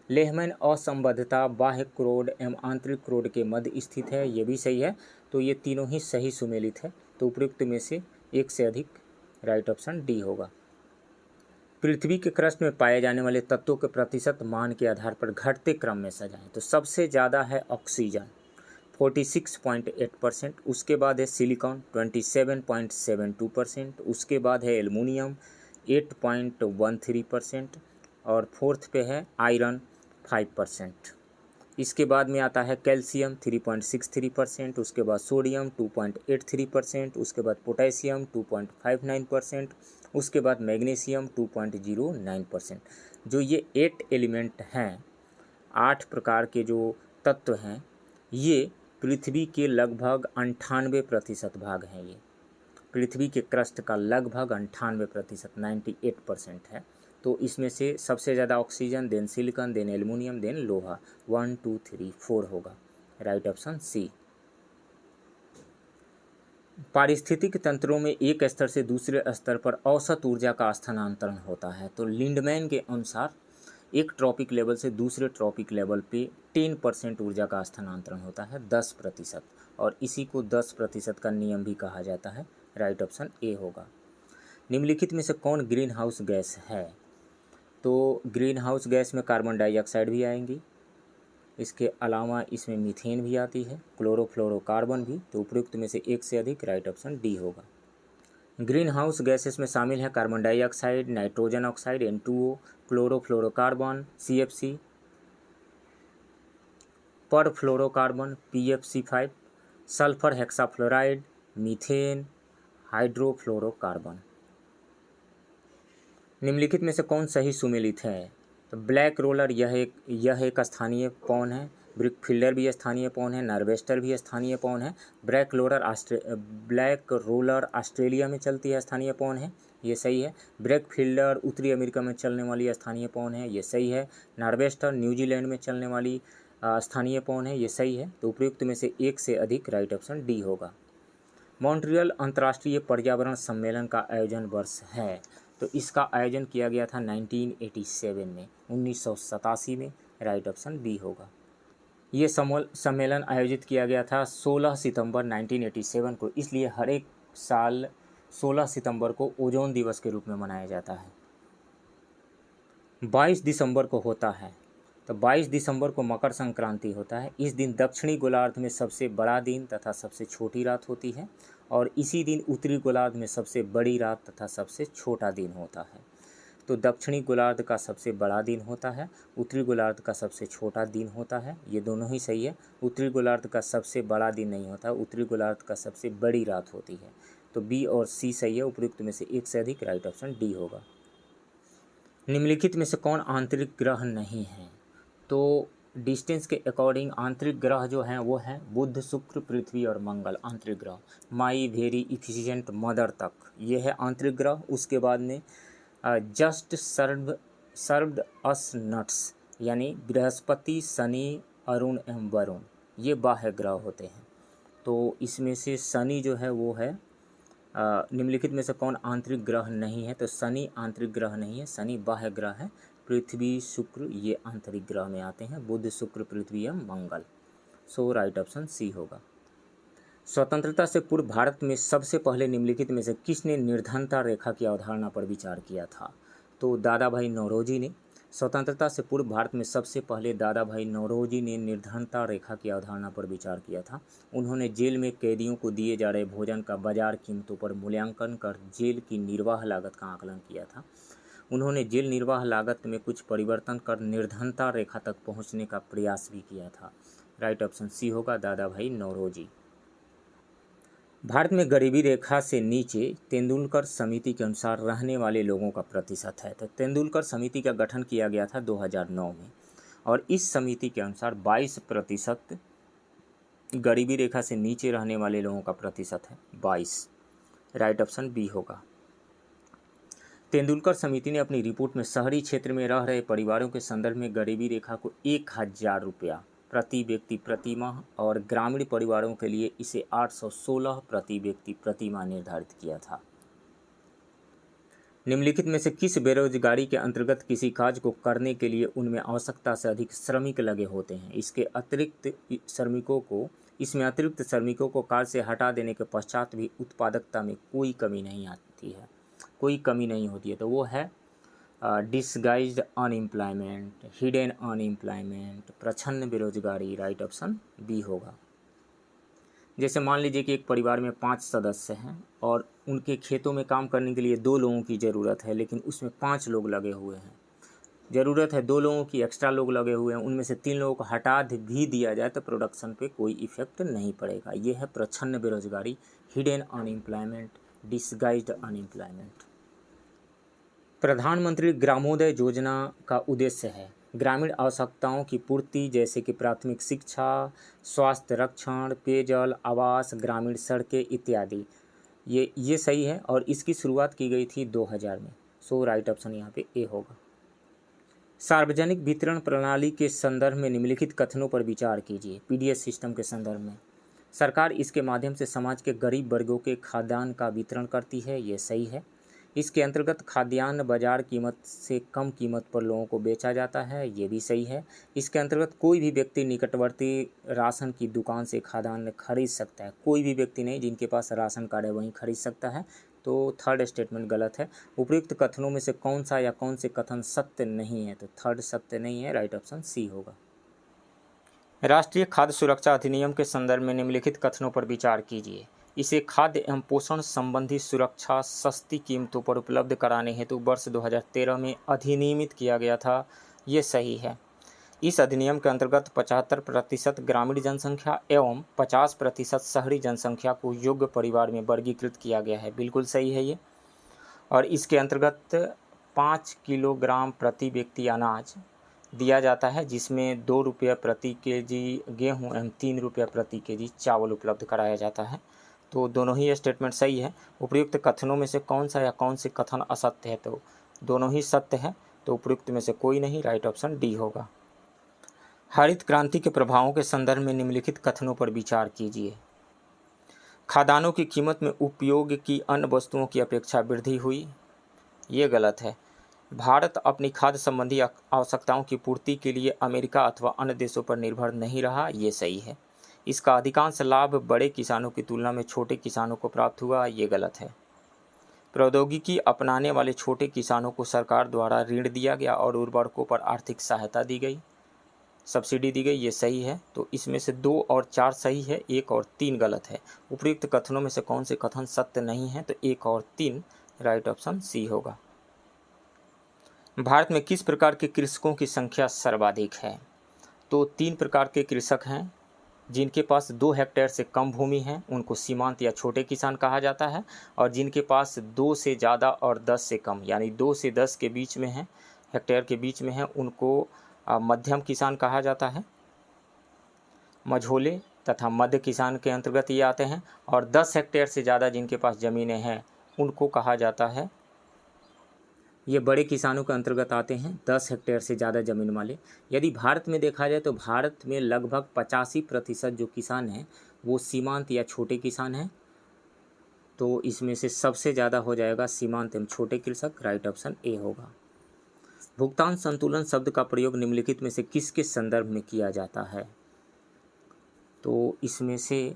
लेहमैन असंबद्धता बाह्य क्रोड एवं आंतरिक क्रोड के मध्य स्थित है, ये भी सही है। तो ये तीनों ही सही सुमेलित है, तो उपयुक्त में से एक से अधिक, राइट ऑप्शन डी होगा। पृथ्वी के क्रस्ट में पाए जाने वाले तत्वों के प्रतिशत मान के आधार पर घटते क्रम में सजाएं। तो सबसे ज़्यादा है ऑक्सीजन 46.8%, उसके बाद है सिलिकॉन 27.72%, उसके बाद है एल्युमिनियम 8.13% और फोर्थ पे है आयरन 5%। इसके बाद में आता है कैल्शियम 3.63%, उसके बाद सोडियम 2.83%, उसके बाद पोटेशियम 2.59%, उसके बाद मैग्नीशियम 2.09%। जो ये 8 एलिमेंट हैं, 8 प्रकार के जो तत्व हैं, ये पृथ्वी के लगभग 98% भाग हैं। ये पृथ्वी के क्रस्ट का लगभग 98%, 98% है। तो इसमें से सबसे ज़्यादा oxygen, then silicon, then aluminium, then लोहा, 1 2 3 4 होगा, राइट ऑप्शन सी। पारिस्थितिक तंत्रों में एक स्तर से दूसरे स्तर पर औसत ऊर्जा का स्थानांतरण होता है। तो लिंडमैन के अनुसार एक ट्रॉपिक लेवल से दूसरे ट्रॉपिक लेवल पे 10% ऊर्जा का स्थानांतरण होता है, 10%, और इसी को 10% का नियम भी कहा जाता है, राइट ऑप्शन ए होगा। निम्नलिखित में से कौन ग्रीन हाउस गैस है? तो ग्रीन हाउस गैस में कार्बन डाइऑक्साइड भी आएंगी, इसके अलावा इसमें मीथेन भी आती है, क्लोरोफ्लोरोकार्बन भी। तो उपयुक्त में से एक से अधिक, राइट ऑप्शन डी होगा। ग्रीन हाउस गैसेस में शामिल है carbon dioxide, nitrogen oxide N2O, chlorofluorocarbon CFC, perfluorocarbon PFC5, sulphur hexafluoride, methane, hydrofluorocarbon. निम्नलिखित में से कौन सही सुमेलित है? तो ब्लैक रोलर यह एक स्थानीय पौन है, ब्रिकफिल्डर भी स्थानीय पौन है, नार्वेस्टर भी स्थानीय पौन है। ब्लैक रोलर ऑस्ट्रेलिया में चलती है, स्थानीय पौन है, ये सही है। ब्रिकफिल्डर उत्तरी अमेरिका में चलने वाली स्थानीय पौन है, ये सही है। नार्वेस्टर न्यूजीलैंड में चलने वाली स्थानीय पौन है, ये सही है। तो उपयुक्त में से एक से अधिक, राइट ऑप्शन डी होगा। मॉन्ट्रियल अंतर्राष्ट्रीय पर्यावरण सम्मेलन का आयोजन वर्ष है, तो इसका आयोजन किया गया था 1987 में, 1987 में। राइट ऑप्शन बी होगा। ये सम्मेलन आयोजित किया गया था 16 सितंबर 1987 को, इसलिए हर एक साल 16 सितंबर को ओजोन दिवस के रूप में मनाया जाता है। 22 दिसंबर को होता है, तो 22 दिसंबर को मकर संक्रांति होता है। इस दिन दक्षिणी गोलार्ध में सबसे बड़ा दिन तथा सबसे छोटी रात होती है, और इसी दिन उत्तरी गोलार्ध में सबसे बड़ी रात तथा सबसे छोटा दिन होता है। तो दक्षिणी गोलार्ध का सबसे बड़ा दिन होता है, उत्तरी गोलार्ध का सबसे छोटा दिन होता है। ये दोनों ही सही है। उत्तरी गोलार्ध का सबसे बड़ा दिन नहीं होता, उत्तरी गोलार्ध का सबसे बड़ी रात होती है। तो बी और सी सही है। उपयुक्त में से एक से अधिक। राइट ऑप्शन डी होगा। निम्नलिखित में से कौन आंतरिक ग्रह नहीं है? तो डिस्टेंस के अकॉर्डिंग आंतरिक ग्रह जो हैं वो हैं बुध, शुक्र, पृथ्वी और मंगल। आंतरिक ग्रह माई वेरी इफिशिएंट मदर तक, ये है आंतरिक ग्रह। उसके बाद में जस्ट सर्व्ड अस नट्स, यानी बृहस्पति, शनि, अरुण एवं वरुण, ये बाह्य ग्रह होते हैं। तो इसमें से शनि जो है वो है निम्नलिखित में से कौन आंतरिक ग्रह नहीं है? तो शनि आंतरिक ग्रह नहीं है, शनि बाह्य ग्रह है। पृथ्वी, शुक्र ये आंतरिक ग्रह में आते हैं, बुध, शुक्र, पृथ्वी एवं मंगल। सो राइट ऑप्शन सी होगा। स्वतंत्रता से पूर्व भारत में सबसे पहले निम्नलिखित में से किसने निर्धनता रेखा की अवधारणा पर विचार किया था? तो दादा भाई नौरोजी ने। स्वतंत्रता से पूर्व भारत में सबसे पहले दादा भाई नौरोजी ने निर्धनता रेखा की अवधारणा पर विचार किया था। उन्होंने जेल में कैदियों को दिए जा रहे भोजन का बाजार कीमतों पर मूल्यांकन कर जेल की निर्वाह लागत का आकलन किया था। उन्होंने जेल निर्वाह लागत में कुछ परिवर्तन कर निर्धनता रेखा तक पहुंचने का प्रयास भी किया था। राइट ऑप्शन सी होगा, दादा भाई नौरोजी। भारत में गरीबी रेखा से नीचे तेंदुलकर समिति के अनुसार रहने वाले लोगों का प्रतिशत है। तो तेंदुलकर समिति का गठन किया गया था 2009 में, और इस समिति के अनुसार 22% गरीबी रेखा से नीचे रहने वाले लोगों का प्रतिशत है, 22। राइट ऑप्शन बी होगा। तेंदुलकर समिति ने अपनी रिपोर्ट में शहरी क्षेत्र में रह रहे परिवारों के संदर्भ में गरीबी रेखा को 1000 रुपया प्रति व्यक्ति प्रति माह और ग्रामीण परिवारों के लिए इसे 816 प्रति व्यक्ति प्रति माह निर्धारित किया था। निम्नलिखित में से किस बेरोजगारी के अंतर्गत किसी कार्य को करने के लिए उनमें आवश्यकता से अधिक श्रमिक लगे होते हैं? इसमें अतिरिक्त श्रमिकों को कार्य से हटा देने के पश्चात भी उत्पादकता में कोई कमी नहीं आती है, कोई कमी नहीं होती है। तो वो है डिसगाइज्ड अनएम्प्लॉयमेंट, हिडन अनएम्प्लॉयमेंट, प्रच्छन्न बेरोजगारी। राइट ऑप्शन बी होगा। जैसे मान लीजिए कि एक परिवार में 5 सदस्य हैं और उनके खेतों में काम करने के लिए 2 लोगों की ज़रूरत है, लेकिन उसमें 5 लोग लगे हुए हैं। ज़रूरत है 2 लोगों की, एक्स्ट्रा लोग लगे हुए हैं, उनमें से 3 लोगों को हटा भी दिया जाए तो प्रोडक्शन पे कोई इफेक्ट नहीं पड़ेगा। ये है प्रच्छन्न बेरोजगारी, हिडन अनएम्प्लॉयमेंट, डिसगाइज्ड अनएम्प्लॉयमेंट। प्रधानमंत्री ग्रामोदय योजना का उद्देश्य है ग्रामीण आवश्यकताओं की पूर्ति, जैसे कि प्राथमिक शिक्षा, स्वास्थ्य रक्षण, पेयजल, आवास, ग्रामीण सड़कें इत्यादि। ये सही है, और इसकी शुरुआत की गई थी 2000 में। सो राइट ऑप्शन यहाँ पे ए होगा। सार्वजनिक वितरण प्रणाली के संदर्भ में निम्नलिखित कथनों पर विचार कीजिए। पीडीएस सिस्टम के संदर्भ में सरकार इसके माध्यम से समाज के गरीब वर्गों के खाद्यान्न का वितरण करती है, ये सही है। इसके अंतर्गत खाद्यान्न बाजार कीमत से कम कीमत पर लोगों को बेचा जाता है, ये भी सही है। इसके अंतर्गत कोई भी व्यक्ति निकटवर्ती राशन की दुकान से खाद्यान्न खरीद सकता है, कोई भी व्यक्ति नहीं, जिनके पास राशन कार्ड है वहीं खरीद सकता है। तो थर्ड स्टेटमेंट गलत है। उपयुक्त कथनों में से कौन सा या कौन से कथन सत्य नहीं है? तो थर्ड सत्य नहीं है। राइट ऑप्शन सी होगा। राष्ट्रीय खाद्य सुरक्षा अधिनियम के संदर्भ में निम्नलिखित कथनों पर विचार कीजिए। इसे खाद्य एवं पोषण संबंधी सुरक्षा सस्ती कीमतों पर उपलब्ध कराने हेतु वर्ष 2013 में अधिनियमित किया गया था, ये सही है। इस अधिनियम के अंतर्गत 75% ग्रामीण जनसंख्या एवं 50% शहरी जनसंख्या को योग्य परिवार में वर्गीकृत किया गया है, बिल्कुल सही है ये। और इसके अंतर्गत 5 किलोग्राम प्रति व्यक्ति अनाज दिया जाता है, जिसमें 2 रुपये प्रति केजी गेहूँ एवं 3 रुपये प्रति केजी चावल उपलब्ध कराया जाता है। तो दोनों ही स्टेटमेंट सही है। उपयुक्त कथनों में से कौन सा या कौन से कथन असत्य है? तो दोनों ही सत्य है, तो उपयुक्त में से कोई नहीं। राइट ऑप्शन डी होगा। हरित क्रांति के प्रभावों के संदर्भ में निम्नलिखित कथनों पर विचार कीजिए। खाद्यान्नों की कीमत में उपयोग की अन्य वस्तुओं की अपेक्षा वृद्धि हुई, ये गलत है। भारत अपनी खाद्य संबंधी आवश्यकताओं की पूर्ति के लिए अमेरिका अथवा अन्य देशों पर निर्भर नहीं रहा, ये सही है। इसका अधिकांश लाभ बड़े किसानों की तुलना में छोटे किसानों को प्राप्त हुआ, ये गलत है। प्रौद्योगिकी अपनाने वाले छोटे किसानों को सरकार द्वारा ऋण दिया गया और उर्वरकों पर आर्थिक सहायता दी गई, सब्सिडी दी गई, ये सही है। तो इसमें से 2 और 4 सही है, 1 और 3 गलत है। उपयुक्त कथनों में से कौन से कथन सत्य नहीं है? तो 1 और 3 राइट ऑप्शन सी होगा। भारत में किस प्रकार के कृषकों की संख्या सर्वाधिक है? तो 3 प्रकार के कृषक हैं। जिनके पास 2 हेक्टेयर से कम भूमि है उनको सीमांत या छोटे किसान कहा जाता है, और जिनके पास 2 से ज़्यादा और 10 से कम यानी 2 से 10 के बीच में है, हेक्टेयर के बीच में है, उनको मध्यम किसान कहा जाता है। मझोले तथा मध्य किसान के अंतर्गत ये आते हैं। और 10 हेक्टेयर से ज़्यादा जिनके पास ज़मीनें हैं उनको कहा जाता है, ये बड़े किसानों के अंतर्गत आते हैं, 10 हेक्टेयर से ज़्यादा ज़मीन वाले। यदि भारत में देखा जाए तो भारत में लगभग 85% जो किसान हैं वो सीमांत या छोटे किसान हैं। तो इसमें से सबसे ज़्यादा हो जाएगा सीमांत एवं छोटे कृषक, राइट ऑप्शन ए होगा। भुगतान संतुलन शब्द का प्रयोग निम्नलिखित में से किसके संदर्भ में किया जाता है? तो इसमें से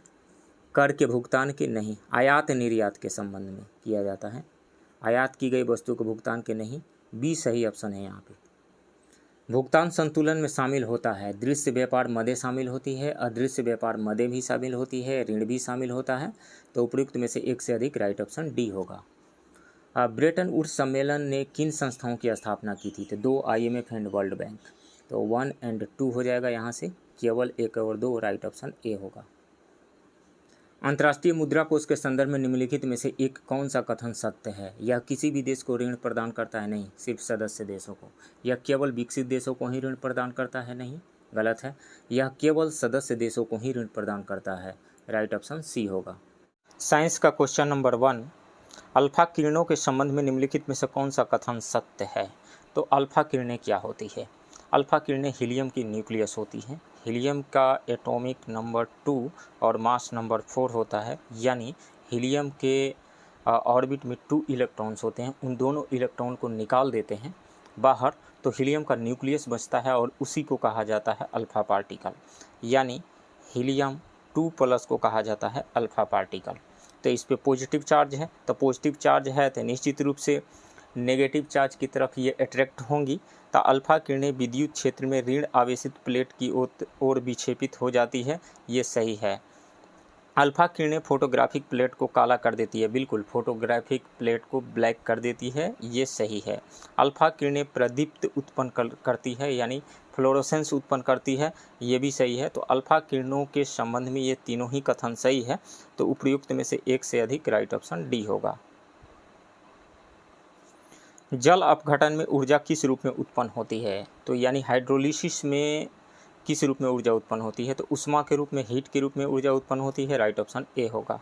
कर के भुगतान के नहीं, आयात निर्यात के संबंध में किया जाता है। आयात की गई वस्तु के भुगतान के नहीं, बी सही ऑप्शन है यहाँ पे। भुगतान संतुलन में शामिल होता है दृश्य व्यापार मदें शामिल होती है, अदृश्य व्यापार मदें भी शामिल होती है, ऋण भी शामिल होता है। तो उपयुक्त में से 1 से अधिक राइट ऑप्शन डी होगा। ब्रेटन वुड्स सम्मेलन ने किन संस्थाओं की स्थापना की थी? तो 2 IMF एंड वर्ल्ड बैंक। तो 1 और 2 हो जाएगा यहाँ से, केवल 1 और 2 राइट ऑप्शन ए होगा। अंतर्राष्ट्रीय मुद्रा कोष के संदर्भ में निम्नलिखित में से एक कौन सा कथन सत्य है? यह किसी भी देश को ऋण प्रदान करता है, नहीं, सिर्फ सदस्य देशों को। यह केवल विकसित देशों को ही ऋण प्रदान करता है, नहीं, गलत है। यह केवल सदस्य देशों को ही ऋण प्रदान करता है, राइट ऑप्शन सी होगा। साइंस का क्वेश्चन नंबर 1, अल्फा किरणों के संबंध में निम्नलिखित में से कौन सा कथन सत्य है? तो अल्फा किरणें क्या होती है? अल्फा किरणें हीलियम की न्यूक्लियस होती हैं। हीलियम का एटॉमिक नंबर 2 और मास नंबर 4 होता है, यानी हीलियम के ऑर्बिट में 2 इलेक्ट्रॉन्स होते हैं। उन दोनों इलेक्ट्रॉन को निकाल देते हैं बाहर, तो हीलियम का न्यूक्लियस बचता है और उसी को कहा जाता है अल्फा पार्टिकल, यानी हीलियम 2+ को कहा जाता है अल्फा पार्टिकल। तो इस पे पॉजिटिव चार्ज है, तो पॉजिटिव चार्ज है तो निश्चित रूप से नेगेटिव चार्ज की तरफ ये अट्रैक्ट होंगी। तो अल्फा किरणें विद्युत क्षेत्र में ऋण आवेशित प्लेट की ओर विक्षेपित हो जाती है, ये सही है। अल्फा किरणें फोटोग्राफिक प्लेट को काला कर देती है, बिल्कुल, फोटोग्राफिक प्लेट को ब्लैक कर देती है, ये सही है। अल्फा किरणें प्रदीप्त उत्पन्न करती है, यानी फ्लोरोसेंस उत्पन्न करती है, ये भी सही है। तो अल्फा किरणों के संबंध में ये तीनों ही कथन सही है। तो उपयुक्त में से 1 से अधिक राइट ऑप्शन डी होगा। जल अपघटन में ऊर्जा किस रूप में उत्पन्न होती है? तो यानी हाइड्रोलिसिस में किस रूप में ऊर्जा उत्पन्न होती है? तो उष्मा के रूप में, हीट के रूप में ऊर्जा उत्पन्न होती है, राइट ऑप्शन ए होगा।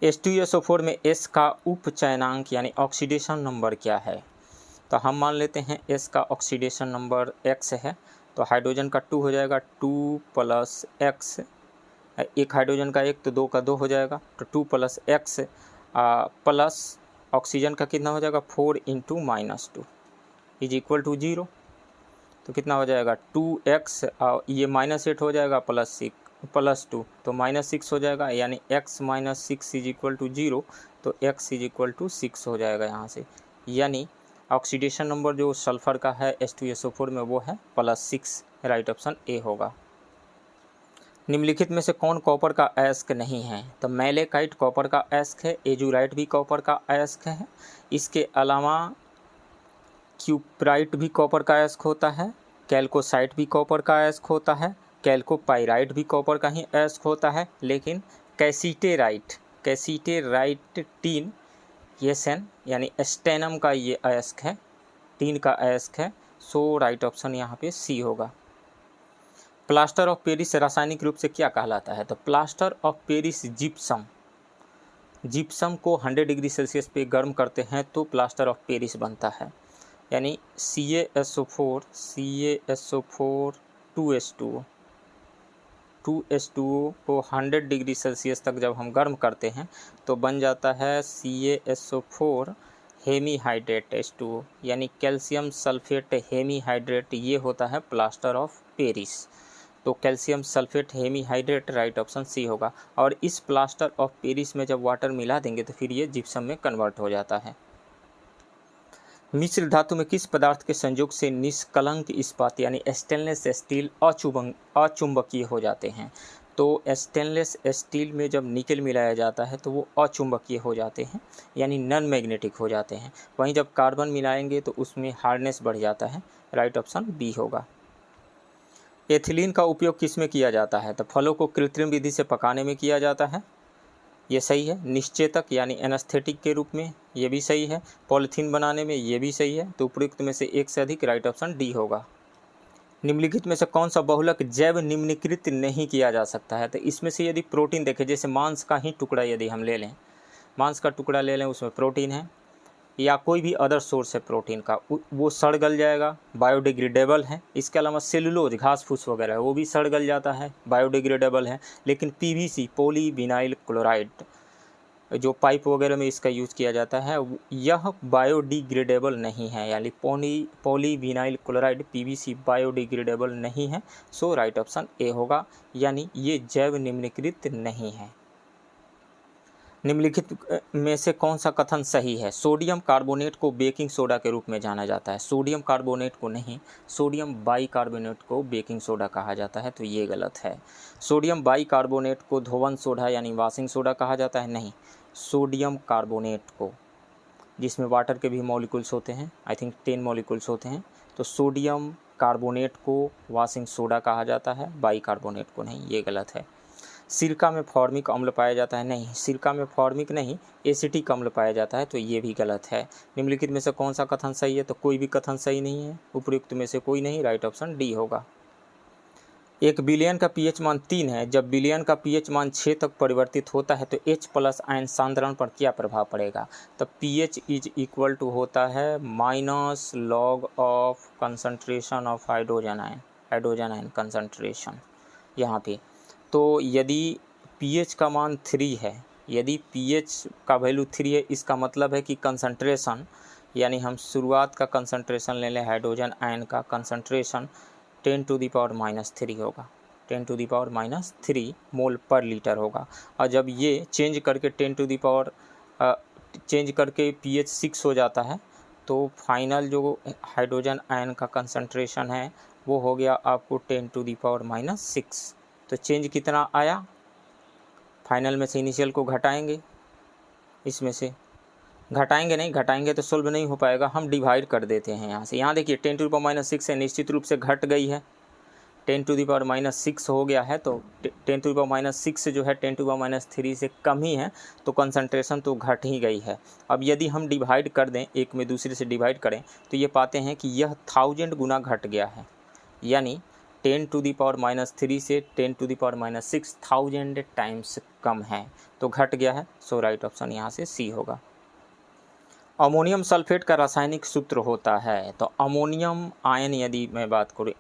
H2SO4 में S का उपचयनांक यानी ऑक्सीडेशन नंबर क्या है? तो हम मान लेते हैं S का ऑक्सीडेशन नंबर X है, तो हाइड्रोजन का 2 हो जाएगा, 2 + X, एक हाइड्रोजन का 1 तो 2 का 2 हो जाएगा, तो 2 + X प्लस ऑक्सीजन का कितना हो जाएगा, 4 × -2 = 0। तो कितना हो जाएगा 2x, ये -8 हो जाएगा, +2 तो -6 हो जाएगा, यानी x - 6 = 0। तो x = 6 हो जाएगा यहाँ से, यानी ऑक्सीडेशन नंबर जो सल्फर का है H2SO4 में वो है +6, राइट ऑप्शन ए होगा। निम्नलिखित में से कौन कॉपर का अयस्क नहीं है? तो मैलेकाइट कॉपर का अयस्क है, एजुराइट भी कॉपर का अयस्क है, इसके अलावा क्यूप्राइट भी कॉपर का अयस्क होता है, कैल्कोसाइट भी कॉपर का अयस्क होता है, कैल्कोपाइराइट भी कॉपर का ही अयस्क होता है, लेकिन कैसीटेराइट टीन येसन यानी स्टेनम का ये अयस्क है, टीन का अयस्क है। सो राइट ऑप्शन यहाँ पे सी होगा। प्लास्टर ऑफ पेरिस रासायनिक रूप से क्या कहलाता है? तो प्लास्टर ऑफ पेरिस जिप्सम को 100 डिग्री सेल्सियस पे गर्म करते हैं तो प्लास्टर ऑफ पेरिस बनता है, यानी CaSO4 2H2O। 2H2O को 100 डिग्री सेल्सियस तक जब हम गर्म करते हैं तो बन जाता है CaSO4 हेमीहाइड्रेट H2O, यानी कैल्शियम सल्फेट हेमीहाइड्रेट। ये होता है प्लास्टर ऑफ पेरिस। तो calcium sulphate hemihydrate right option C होगा। और इस प्लास्टर ऑफ पेरिस में जब वाटर मिला देंगे तो फिर ये जिप्सम में कन्वर्ट हो जाता है। मिश्र धातु में किस पदार्थ के संयोग से निष्कलंक इस्पात यानी स्टेनलेस स्टील अचुंबकीय हो जाते हैं? तो स्टेनलेस स्टील में जब निकेल मिलाया जाता है तो वो अचुंबकीय हो जाते हैं, यानी नॉन मैग्नेटिक हो जाते हैं। वहीं जब कार्बन मिलाएंगे तो उसमें हार्डनेस बढ़ जाता है। राइट ऑप्शन बी होगा। एथिलीन का उपयोग किस में किया जाता है? तो फलों को कृत्रिम विधि से पकाने में किया जाता है, ये सही है। निश्चेतक यानी एनेस्थेटिक के रूप में, ये भी सही है। पॉलीथीन बनाने में, ये भी सही है। तो उपयुक्त में से एक से अधिक, राइट ऑप्शन डी होगा। निम्नलिखित में से कौन सा बहुलक जैव निम्नीकृत नहीं किया जा सकता है? तो इसमें से यदि प्रोटीन देखें, जैसे मांस का ही टुकड़ा यदि हम ले लें, मांस का टुकड़ा ले लें, उसमें प्रोटीन है या कोई भी अदर सोर्स है प्रोटीन का, वो सड़ गल जाएगा, बायोडिग्रेडेबल है। इसके अलावा सेलुलोज घास फूस वगैरह वो भी सड़ गल जाता है, बायोडिग्रेडेबल है। लेकिन PVC पॉलीविनाइल क्लोराइड जो पाइप वगैरह में इसका यूज़ किया जाता है, यह बायोडिग्रेडेबल नहीं है, यानी पॉलीविनाइल क्लोराइड PVC बायोडिग्रेडेबल नहीं है। सो राइट ऑप्शन ए होगा, यानी ये जैव निम्नीकृत नहीं है। निम्नलिखित में से कौन सा कथन सही है? सोडियम कार्बोनेट को बेकिंग सोडा के रूप में जाना जाता है। सोडियम कार्बोनेट को नहीं, सोडियम बाइकार्बोनेट को बेकिंग सोडा कहा जाता है, तो ये गलत है। सोडियम बाइकार्बोनेट को धोवन सोडा यानी वॉशिंग सोडा कहा जाता है, नहीं। सोडियम कार्बोनेट को, जिसमें वाटर के भी मॉलिक्यूल्स होते हैं, आई थिंक 10 मॉलिक्यूल्स होते हैं, तो सोडियम कार्बोनेट को वॉशिंग सोडा कहा जाता है, बाइकार्बोनेट को नहीं, ये गलत है। सिरका में फॉर्मिक अम्ल पाया जाता है, नहीं, सिरका में फॉर्मिक नहीं, एसिटिक अम्ल पाया जाता है, तो ये भी गलत है। निम्नलिखित में से कौन सा कथन सही है? तो कोई भी कथन सही नहीं है, उपयुक्त में से कोई नहीं, राइट ऑप्शन डी होगा। एक बिलियन का pH मान 3 है, जब बिलियन का pH मान 6 तक परिवर्तित होता है तो H+ आयन सांद्रण पर क्या प्रभाव पड़ेगा? तब pH इज इक्वल टू होता है -log of concentration of hydrogen ion concentration यहाँ पे। तो यदि pH का मान 3 है, यदि pH का वैल्यू 3 है, इसका मतलब है कि कंसंट्रेशन, यानी हम शुरुआत का कंसंट्रेशन ले लें, हाइड्रोजन आयन का कंसंट्रेशन 10⁻³ होगा, 10⁻³ मोल पर लीटर होगा। और जब ये चेंज करके चेंज करके pH 6 हो जाता है तो फाइनल जो हाइड्रोजन आयन का कंसंट्रेशन है वो हो गया आपको 10⁻⁻6। तो चेंज कितना आया? फाइनल में से इनिशियल को घटाएंगे, इसमें से घटाएंगे तो सोल्व नहीं हो पाएगा, हम डिवाइड कर देते हैं यहाँ से। यहाँ देखिए 10⁻6 है, निश्चित रूप से घट गई है, 10⁻6 हो गया है, तो 10⁻6 जो है 10⁻³ से कम ही है, तो कंसंट्रेशन तो घट ही गई है। अब यदि हम डिवाइड कर दें, एक में दूसरे से डिवाइड करें, तो ये पाते हैं कि यह 1000 गुना घट गया है, यानी 10⁻³ से 10⁻6 1000 टाइम्स कम है, तो घट गया है। सो राइट ऑप्शन यहाँ से सी होगा। अमोनियम सल्फेट का रासायनिक सूत्र होता है, तो अमोनियम आयन यदि मैं बात करूँ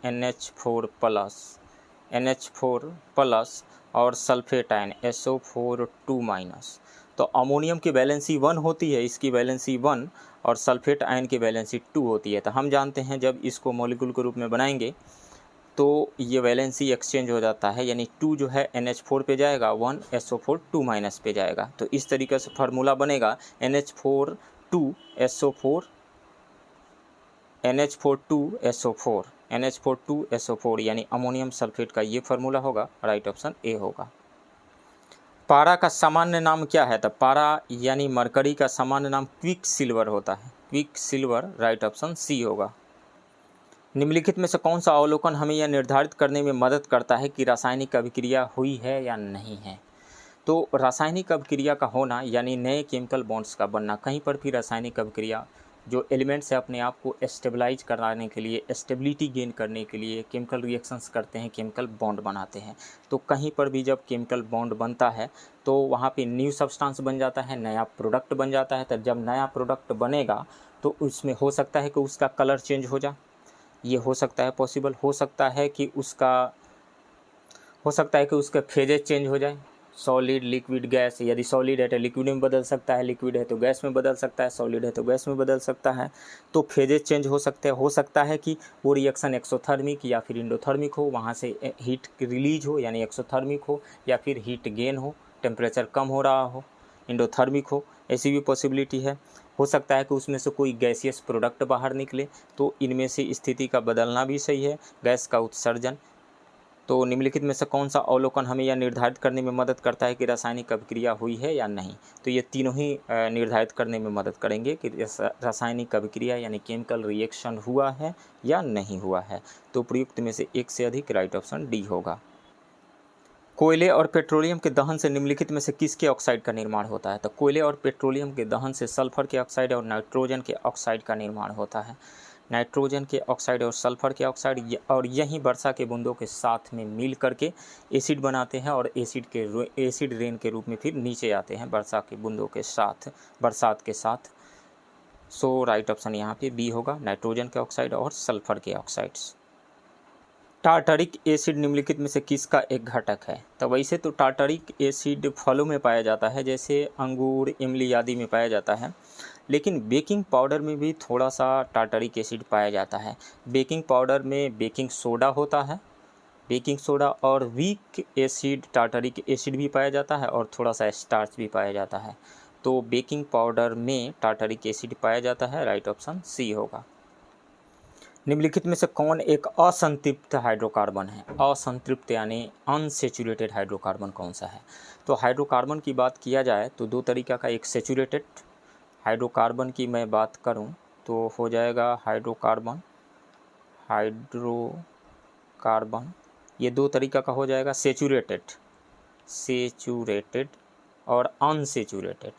NH4+ और सल्फेट आयन SO4 2-, तो अमोनियम की वैलेंसी 1 होती है, इसकी वैलेंसी 1, और सल्फेट आयन की वैलेंसी 2 होती है। तो हम जानते हैं जब इसको मॉलिक्यूल के रूप में बनाएंगे तो ये वैलेंसी एक्सचेंज हो जाता है, यानी 2 जो है NH4 पे जाएगा, 1 SO4 2- पे जाएगा। तो इस तरीके से फार्मूला बनेगा NH4 2 SO4 यानी अमोनियम सल्फेट का ये फार्मूला होगा, राइट ऑप्शन ए होगा। पारा का सामान्य नाम क्या है? तो पारा यानी मरकरी का सामान्य नाम क्विक सिल्वर होता है, quicksilver, right option C होगा। निम्नलिखित में से कौन सा अवलोकन हमें यह निर्धारित करने में मदद करता है कि रासायनिक अभिक्रिया हुई है या नहीं है? तो रासायनिक अभिक्रिया का होना यानी नए केमिकल बॉन्ड्स का बनना, कहीं पर भी रासायनिक अभिक्रिया जो एलिमेंट्स है अपने आप को स्टेबलाइज कराने के लिए, स्टेबिलिटी गेन करने के लिए केमिकल रिएक्शंस करते हैं, केमिकल बॉन्ड बनाते हैं। तो कहीं पर भी जब केमिकल बॉन्ड बनता है तो वहाँ पे न्यू सब्सटेंस बन जाता है, नया प्रोडक्ट बन जाता है। तो जब नया प्रोडक्ट बनेगा तो उसमें हो सकता है कि उसका कलर चेंज हो जाए, ये हो सकता है, पॉसिबल हो सकता है कि हो सकता है कि उसके फेजेज चेंज हो जाए, सॉलिड लिक्विड गैस। यदि सॉलिड है तो लिक्विड में बदल सकता है, लिक्विड है तो गैस में बदल सकता है, सॉलिड है तो गैस में बदल सकता है। तो फेजेज चेंज हो सकते हैं। हो सकता है कि वो रिएक्शन एक्सोथर्मिक या फिर इंडोथर्मिक हो, वहाँ से हीट रिलीज हो यानी एक्सोथर्मिक हो, या फिर हीट गेन हो, टेम्परेचर कम हो रहा हो, इंडोथर्मिक हो, ऐसी भी पॉसिबिलिटी है। हो सकता है कि उसमें से कोई गैसियस प्रोडक्ट बाहर निकले, तो इनमें से स्थिति का बदलना भी सही है, गैस का उत्सर्जन। तो निम्नलिखित में से कौन सा अवलोकन हमें यह निर्धारित करने में मदद करता है कि रासायनिक अभिक्रिया हुई है या नहीं? तो ये तीनों ही निर्धारित करने में मदद करेंगे कि रासायनिक अभिक्रिया यानी केमिकल रिएक्शन हुआ है या नहीं हुआ है। तो प्रयुक्त में से एक से अधिक राइट ऑप्शन डी होगा। कोयले और पेट्रोलियम के दहन से निम्नलिखित में से किसके ऑक्साइड का निर्माण होता है? तो कोयले और पेट्रोलियम के दहन से सल्फर के ऑक्साइड और नाइट्रोजन के ऑक्साइड का निर्माण होता है। नाइट्रोजन के ऑक्साइड और सल्फर के ऑक्साइड और यही वर्षा के बूंदों के साथ में मिल करके एसिड बनाते हैं और एसिड रेन के रूप में फिर नीचे आते हैं वर्षा के बूंदों के साथ, बरसात के साथ। सो राइट ऑप्शन यहाँ पे बी होगा, नाइट्रोजन के ऑक्साइड और सल्फर के ऑक्साइड्स। टार्टरिक एसिड निम्नलिखित में से किसका एक घटक है? तो वैसे तो टार्टरिक एसिड फलों में पाया जाता है, जैसे अंगूर, इमली आदि में पाया जाता है, लेकिन बेकिंग पाउडर में भी थोड़ा सा टार्टरिक एसिड पाया जाता है। बेकिंग पाउडर में बेकिंग सोडा होता है, बेकिंग सोडा और वीक एसिड टार्टरिक एसिड भी पाया जाता है और थोड़ा सा स्टार्च भी पाया जाता है। तो बेकिंग पाउडर में टार्टरिक एसिड पाया जाता है, राइट ऑप्शन सी होगा। निम्नलिखित में से कौन एक असंतृप्त हाइड्रोकार्बन है? असंतृप्त यानी अनसेचुरेटेड हाइड्रोकार्बन कौन सा है? तो हाइड्रोकार्बन की बात किया जाए तो दो तरीका का, एक सेचुरेटेड हाइड्रोकार्बन की मैं बात करूं तो हो जाएगा हाइड्रोकार्बन ये दो तरीका का हो जाएगा, सेचुरेटेड और अनसेचुरेटेड।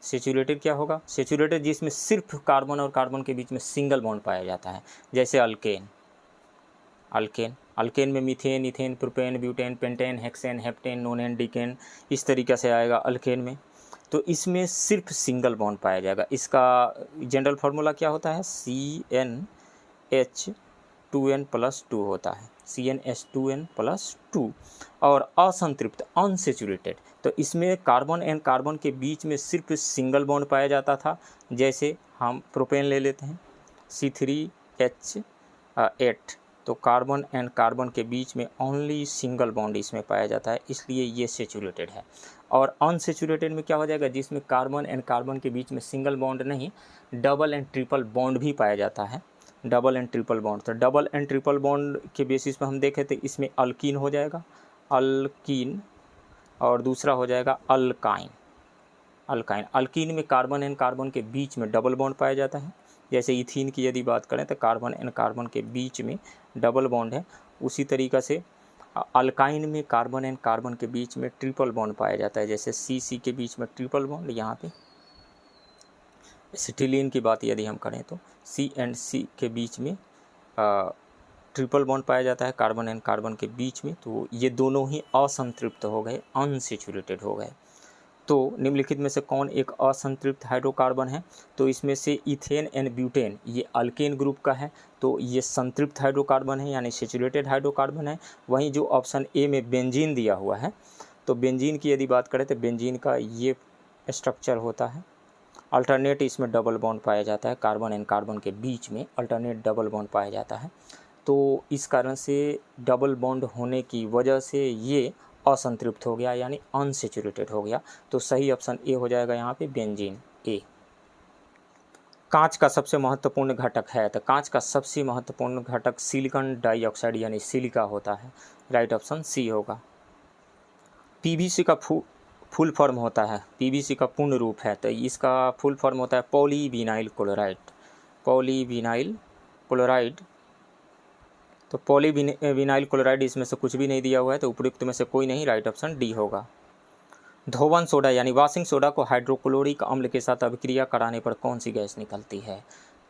सेचुरेटेड क्या होगा? सेचुरेटेड जिसमें सिर्फ कार्बन और कार्बन के बीच में सिंगल बॉन्ड पाया जाता है, जैसे अल्केन में methane, ethane, propane, butane, pentane, hexane, heptane, nonane, decane, इस तरीक़े से आएगा अल्केन में। तो इसमें सिर्फ सिंगल बॉन्ड पाया जाएगा। इसका जनरल फार्मूला क्या होता है? CnH2n+2 होता है, CnH2n+2। और असंतृप्त अनसेचुरेटेड, तो इसमें कार्बन एंड कार्बन के बीच में सिर्फ सिंगल बॉन्ड पाया जाता था, जैसे हम प्रोपेन ले लेते हैं C3H8, तो कार्बन एंड कार्बन के बीच में ओनली सिंगल बॉन्ड इसमें पाया जाता है, इसलिए ये सेचुरेटेड है। और अनसेचुरेटेड में क्या हो जाएगा? जिसमें कार्बन एंड कार्बन के बीच में सिंगल बॉन्ड नहीं, डबल एंड ट्रिपल बॉन्ड भी पाया जाता है, डबल एंड ट्रिपल बॉन्ड। तो डबल एंड ट्रिपल बॉन्ड के बेसिस पर हम देखें तो इसमें अल्कीन हो जाएगा, अल्कीन, और दूसरा हो जाएगा अल्काइन। अल्कीन में कार्बन एंड कार्बन के बीच में डबल बॉन्ड पाया जाता है, जैसे इथीन की यदि बात करें तो कार्बन एंड कार्बन के बीच में डबल बॉन्ड है। उसी तरीक़ा से अल्काइन में कार्बन एंड कार्बन के बीच में ट्रिपल बॉन्ड पाया जाता है, जैसे C के बीच में ट्रिपल बॉन्ड। यहाँ पे एसिटिलीन की बात यदि हम करें तो C एंड C के बीच में ट्रिपल बॉन्ड पाया जाता है कार्बन एंड कार्बन के बीच में। तो ये दोनों ही असंतृप्त हो गए, अनसेचुरेटेड हो गए। तो निम्नलिखित में से कौन एक असंतृप्त हाइड्रोकार्बन है? तो इसमें से इथेन एंड ब्यूटेन ये अल्केन ग्रुप का है, तो ये संतृप्त हाइड्रोकार्बन है यानी सेचुरेटेड हाइड्रोकार्बन है। वहीं जो ऑप्शन ए में बेंजीन दिया हुआ है, तो बेंजीन की यदि बात करें तो बेंजीन का ये स्ट्रक्चर होता है, अल्टरनेट इसमें डबल बॉन्ड पाया जाता है, कार्बन एंड कार्बन के बीच में अल्टरनेट डबल बॉन्ड पाया जाता है। तो इस कारण से डबल बॉन्ड होने की वजह से ये असंतृप्त हो गया यानी अनसेचुरेटेड हो गया। तो सही ऑप्शन ए हो जाएगा यहाँ पे बेंजीन ए। कांच का सबसे महत्वपूर्ण घटक है, तो कांच का सबसे महत्वपूर्ण घटक सिलिकॉन डाइऑक्साइड यानी सिलिका होता है, राइट ऑप्शन सी होगा। पीवीसी का फुल फॉर्म होता है, पीवीसी का पूर्ण रूप है, तो इसका फुल फॉर्म होता है पॉलीविनाइल क्लोराइड। तो पॉलीविनाइल क्लोराइड इसमें से कुछ भी नहीं दिया हुआ है, तो उपयुक्त में से कोई नहीं, राइट ऑप्शन डी होगा। धोवन सोडा यानी वॉशिंग सोडा को हाइड्रोक्लोरिक अम्ल के साथ अभिक्रिया कराने पर कौन सी गैस निकलती है?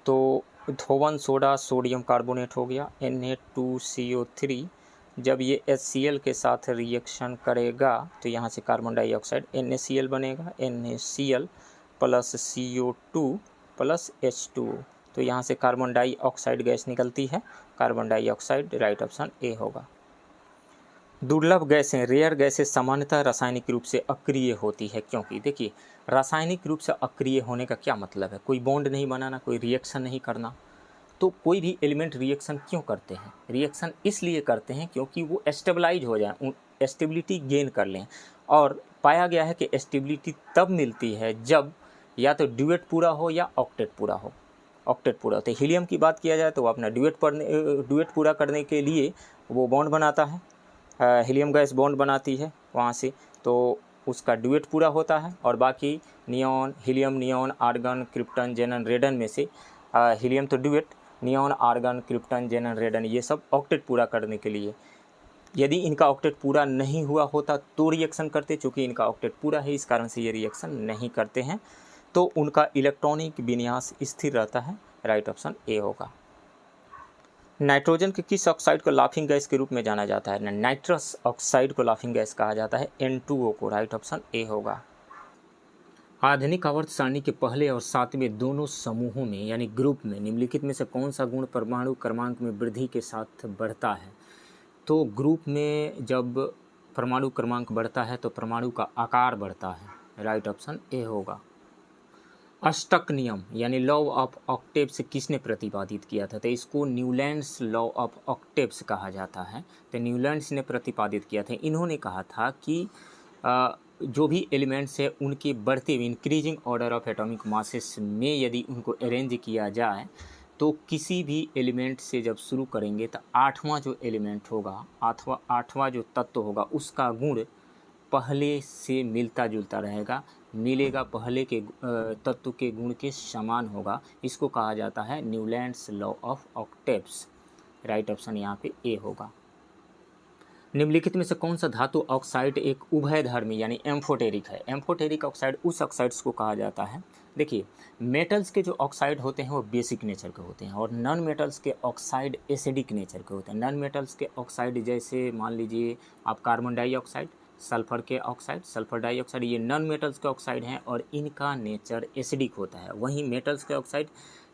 तो धोवन सोडा सोडियम कार्बोनेट हो गया Na2CO3, जब ये HCl के साथ रिएक्शन करेगा तो यहाँ से कार्बन डाइऑक्साइड NaCl बनेगा, NaCl + CO2 + H2O, तो यहाँ से कार्बन डाइऑक्साइड गैस निकलती है, carbon dioxide, right option A होगा। दुर्लभ गैसें, रेयर गैसें सामान्यतः रासायनिक रूप से अक्रिय होती है, क्योंकि देखिए रासायनिक रूप से अक्रिय होने का क्या मतलब है, कोई बॉन्ड नहीं बनाना, कोई रिएक्शन नहीं करना। तो कोई भी एलिमेंट रिएक्शन क्यों करते हैं, रिएक्शन इसलिए करते हैं क्योंकि वो स्टेबलाइज हो जाए, स्टेबिलिटी गेन कर लें। और पाया गया है कि स्टेबिलिटी तब मिलती है जब या तो ड्यूएट पूरा हो या ऑक्टेट पूरा हो। ऑक्टेट पूरा होता है, हीलियम की बात किया जाए तो वो अपना ड्यूएट पूरा करने के लिए वो बॉन्ड बनाता है, हीलियम गैस बॉन्ड बनाती है वहाँ से, तो उसका ड्यूएट पूरा होता है। और बाकी neon, helium, neon, argon, krypton, xenon, radon में से हीलियम तो duet, neon, argon, krypton, xenon, radon ये सब ऑक्टेट पूरा करने के लिए। यदि इनका ऑक्टेट पूरा नहीं हुआ होता तो रिएक्शन करते, चूँकि इनका ऑक्टेट पूरा है इस कारण से ये रिएक्शन नहीं करते हैं, तो उनका इलेक्ट्रॉनिक विन्यास स्थिर रहता है, राइट ऑप्शन ए होगा। नाइट्रोजन के किस ऑक्साइड को लाफिंग गैस के रूप में जाना जाता है, नाइट्रस ऑक्साइड को लाफिंग गैस कहा जाता है, N2O को, राइट ऑप्शन ए होगा। आधुनिक आवर्त सारणी के पहले और सातवें दोनों समूहों में यानी ग्रुप में निम्नलिखित में से कौन सा गुण परमाणु क्रमांक में वृद्धि के साथ बढ़ता है। तो ग्रुप में जब परमाणु क्रमांक बढ़ता है तो परमाणु का आकार बढ़ता है, राइट ऑप्शन ए होगा। अष्टक नियम यानी लॉ ऑफ ऑक्टेव्स किसने प्रतिपादित किया था, तो इसको न्यूलैंड्स लॉ ऑफ ऑक्टेव्स कहा जाता है। तो न्यूलैंड्स ने प्रतिपादित किया था। इन्होंने कहा था कि जो भी एलिमेंट्स है उनके बढ़ते हुए increasing order of atomic masses में यदि उनको अरेंज किया जाए तो किसी भी एलिमेंट से जब शुरू करेंगे तो आठवां जो एलिमेंट होगा, आठवां जो तत्व होगा उसका गुण पहले से मिलता जुलता रहेगा, मिलेगा पहले के तत्व के गुण के समान होगा। इसको कहा जाता है Newlands law of octaves, right option यहाँ पे ए होगा। निम्नलिखित में से कौन सा धातु ऑक्साइड एक उभयधर्मी यानी एम्फोटेरिक है। एम्फोटेरिक ऑक्साइड उस ऑक्साइड्स को कहा जाता है, देखिए मेटल्स के जो ऑक्साइड होते हैं वो बेसिक नेचर के होते हैं और नॉन मेटल्स के ऑक्साइड एसिडिक नेचर के होते हैं। नॉन मेटल्स के ऑक्साइड जैसे मान लीजिए आप कार्बन डाइऑक्साइड, सल्फर के ऑक्साइड, सल्फर डाइऑक्साइड, ये नॉन मेटल्स के ऑक्साइड हैं और इनका नेचर एसिडिक होता है। वहीं मेटल्स के ऑक्साइड,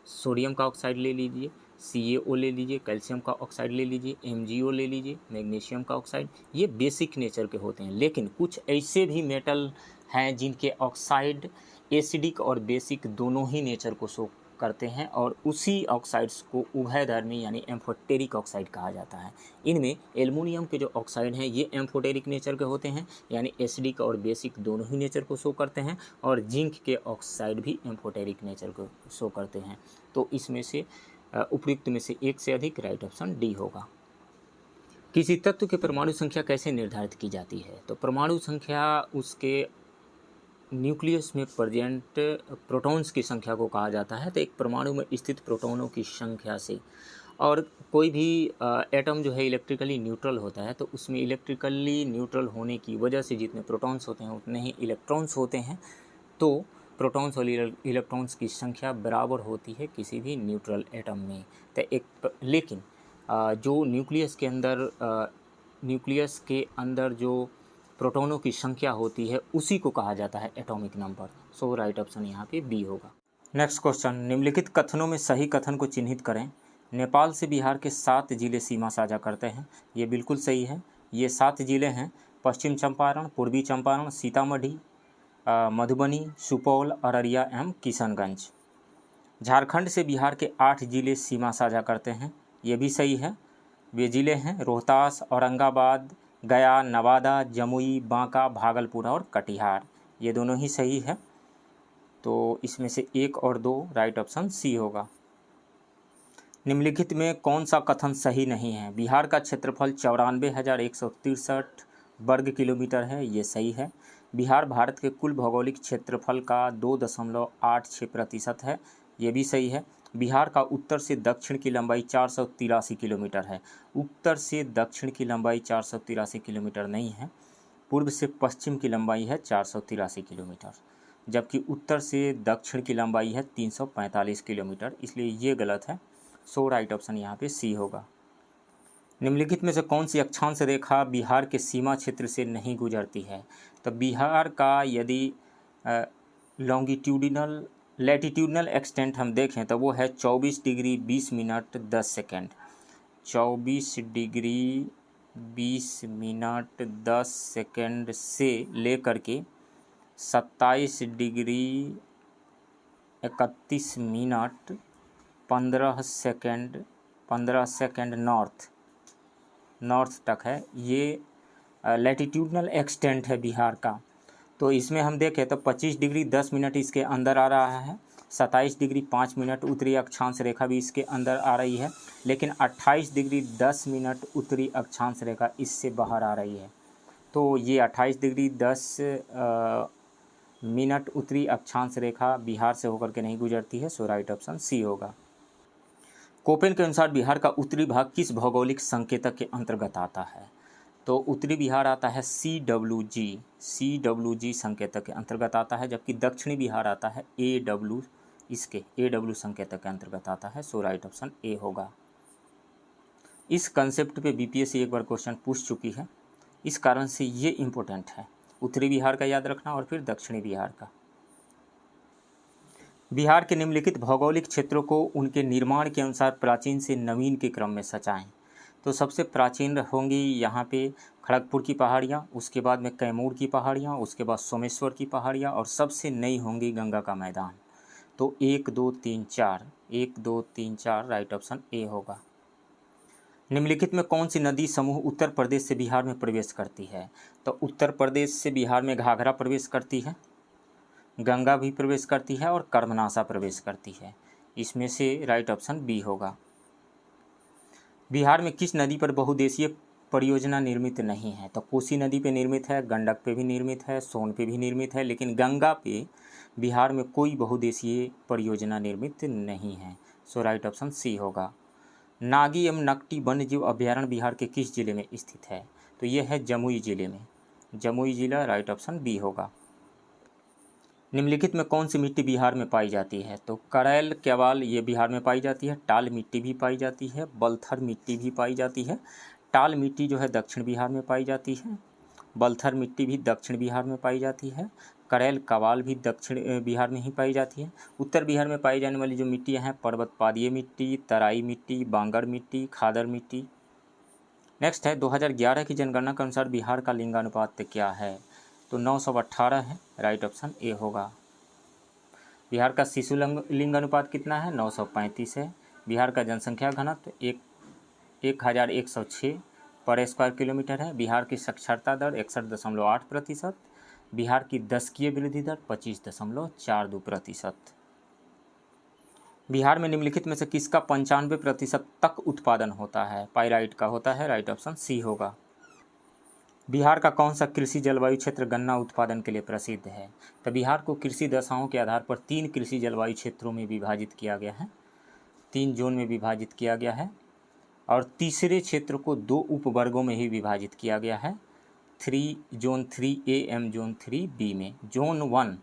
सोडियम का ऑक्साइड ले लीजिए, CaO ले लीजिए, कैल्शियम का ऑक्साइड ले लीजिए, MgO ले लीजिए, मैग्नीशियम का ऑक्साइड, ये बेसिक नेचर के होते हैं। लेकिन कुछ ऐसे भी मेटल हैं जिनके ऑक्साइड एसिडिक और बेसिक दोनों ही नेचर को शो करते हैं और उसी ऑक्साइड्स को उभयधर्मी यानी एम्फोटेरिक ऑक्साइड कहा जाता है। इनमें एल्युमिनियम के जो ऑक्साइड हैं ये एम्फोटेरिक नेचर के होते हैं यानी एसिडिक और बेसिक दोनों ही नेचर को शो करते हैं और जिंक के ऑक्साइड भी एम्फोटेरिक नेचर को शो करते हैं। तो इसमें से उपयुक्त में से एक से अधिक, राइट ऑप्शन डी होगा। किसी तत्व की परमाणु संख्या कैसे निर्धारित की जाती है, तो परमाणु संख्या उसके न्यूक्लियस में प्रेजेंट प्रोटॉन्स की संख्या को कहा जाता है। तो एक परमाणु में स्थित प्रोटॉनों की संख्या से, और कोई भी एटम जो है इलेक्ट्रिकली न्यूट्रल होता है तो उसमें इलेक्ट्रिकली न्यूट्रल होने की वजह से जितने प्रोटॉन्स होते हैं उतने ही इलेक्ट्रॉन्स होते हैं। तो प्रोटॉन्स और इलेक्ट्रॉन्स की संख्या बराबर होती है किसी भी न्यूट्रल एटम में। तो लेकिन जो न्यूक्लियस के अंदर जो प्रोटॉनों की संख्या होती है उसी को कहा जाता है एटॉमिक नंबर। सो राइट ऑप्शन यहाँ पे बी होगा। नेक्स्ट क्वेश्चन, निम्नलिखित कथनों में सही कथन को चिन्हित करें। नेपाल से बिहार के 7 जिले सीमा साझा करते हैं, ये बिल्कुल सही है। ये 7 जिले हैं पश्चिम चंपारण, पूर्वी चंपारण, सीतामढ़ी, मधुबनी, सुपौल, अररिया एवं किशनगंज। झारखंड से बिहार के 8 जिले सीमा साझा करते हैं, ये भी सही है। वे जिले हैं रोहतास, औरंगाबाद, गया, नवादा, जमुई, बांका, भागलपुर और कटिहार, ये दोनों ही सही है। तो इसमें से 1 और 2, राइट ऑप्शन सी होगा। निम्नलिखित में कौन सा कथन सही नहीं है। बिहार का क्षेत्रफल 94,163 वर्ग किलोमीटर है, ये सही है। बिहार भारत के कुल भौगोलिक क्षेत्रफल का 2.86% है, ये भी सही है। बिहार का उत्तर से दक्षिण की लंबाई 483 किलोमीटर है, उत्तर से दक्षिण की लंबाई 483 किलोमीटर नहीं है, पूर्व से पश्चिम की लंबाई है 483 किलोमीटर, जबकि उत्तर से दक्षिण की लंबाई है 345 किलोमीटर, इसलिए ये गलत है। सो राइट ऑप्शन यहाँ पे सी होगा। निम्नलिखित में से कौन सी अक्षांश रेखा बिहार के सीमा क्षेत्र से नहीं गुजरती है। तो बिहार का यदि लॉन्गिट्यूडिनल लैटिट्यूडनल एक्सटेंट हम देखें तो वो है 24 degree 20 minute 10 second. 24 degree 20 minute 10 second से लेकर के 27 डिग्री 31 मिनट 15 सेकेंड नॉर्थ तक है। ये लैटिट्यूडनल एक्सटेंट है बिहार का। तो इसमें हम देखें तो 25 डिग्री 10 मिनट इसके अंदर आ रहा है, 27 डिग्री 5 मिनट उत्तरी अक्षांश रेखा भी इसके अंदर आ रही है, लेकिन 28 डिग्री 10 मिनट उत्तरी अक्षांश रेखा इससे बाहर आ रही है। तो ये 28 डिग्री 10 मिनट उत्तरी अक्षांश रेखा बिहार से होकर के नहीं गुजरती है। सो राइट ऑप्शन सी होगा। कोपेन के अनुसार बिहार का उत्तरी भाग किस भौगोलिक संकेतक के अंतर्गत आता है? तो उत्तरी बिहार आता है CWG संकेतक के अंतर्गत आता है, जबकि दक्षिणी बिहार आता है AW संकेतक के अंतर्गत आता है। सो राइट ऑप्शन ए होगा। इस कंसेप्ट पे BPSC एक बार क्वेश्चन पूछ चुकी है, इस कारण से ये इम्पोर्टेंट है। उत्तरी बिहार का याद रखना और फिर दक्षिणी बिहार का। बिहार के निम्नलिखित भौगोलिक क्षेत्रों को उनके निर्माण के अनुसार प्राचीन से नवीन के क्रम में सजाएं। तो सबसे प्राचीन होंगी यहाँ पे खड़गपुर की पहाड़ियाँ, उसके बाद में कैमूर की पहाड़ियाँ, उसके बाद सोमेश्वर की पहाड़ियाँ, और सबसे नई होंगी गंगा का मैदान। तो 1 2 3 4 राइट ऑप्शन ए होगा। निम्नलिखित में कौन सी नदी समूह उत्तर प्रदेश से बिहार में प्रवेश करती है? तो उत्तर प्रदेश से बिहार में घाघरा प्रवेश करती है, गंगा भी प्रवेश करती है और कर्मनाशा प्रवेश करती है। इसमें से राइट ऑप्शन बी होगा। बिहार में किस नदी पर बहुउद्देशीय परियोजना निर्मित नहीं है? तो कोसी नदी पे निर्मित है, गंडक पे भी निर्मित है, सोन पे भी निर्मित है, लेकिन गंगा पे बिहार में कोई बहुउद्देशीय परियोजना निर्मित नहीं है। सो राइट ऑप्शन सी होगा। नागी एवं नकटी वन्यजीव अभ्यारण्य बिहार के किस जिले में स्थित है? तो ये है जमुई जिले में, जमुई जिला राइट ऑप्शन बी होगा। निम्नलिखित में कौन सी मिट्टी बिहार में पाई जाती है? तो करैल केवाल ये बिहार में पाई जाती है, टाल मिट्टी भी पाई जाती है, बलथर मिट्टी भी पाई जाती है। टाल मिट्टी जो है दक्षिण बिहार में पाई जाती है, बलथर मिट्टी भी दक्षिण बिहार में पाई जाती है, करैल कवाल भी दक्षिण बिहार में ही पाई जाती है। उत्तर बिहार में पाई जाने वाली जो मिट्टियाँ हैं पर्वतपादीय मिट्टी, तराई मिट्टी, बांगर मिट्टी, खादर मिट्टी। नेक्स्ट है 2011 की जनगणना के अनुसार बिहार का लिंगानुपात क्या है? तो 918 है, राइट ऑप्शन ए होगा। बिहार का शिशु लिंगानुपात कितना है? 935 है। बिहार का जनसंख्या घनत्व 1106 पर स्क्वायर किलोमीटर है। बिहार की साक्षरता दर 61.8%। बिहार की दशकीय वृद्धि दर 25.42%। बिहार में निम्नलिखित में से किसका 95% तक उत्पादन होता है? पाइराइट का होता है, राइट ऑप्शन सी होगा। बिहार का कौन सा कृषि जलवायु क्षेत्र गन्ना उत्पादन के लिए प्रसिद्ध है? तो बिहार को कृषि दशाओं के आधार पर 3 कृषि जलवायु क्षेत्रों में विभाजित किया गया है, 3 जोन में विभाजित किया गया है, और तीसरे क्षेत्र को 2 उपवर्गों में ही विभाजित किया गया है, जोन 3A एवं जोन 3B में। जोन 1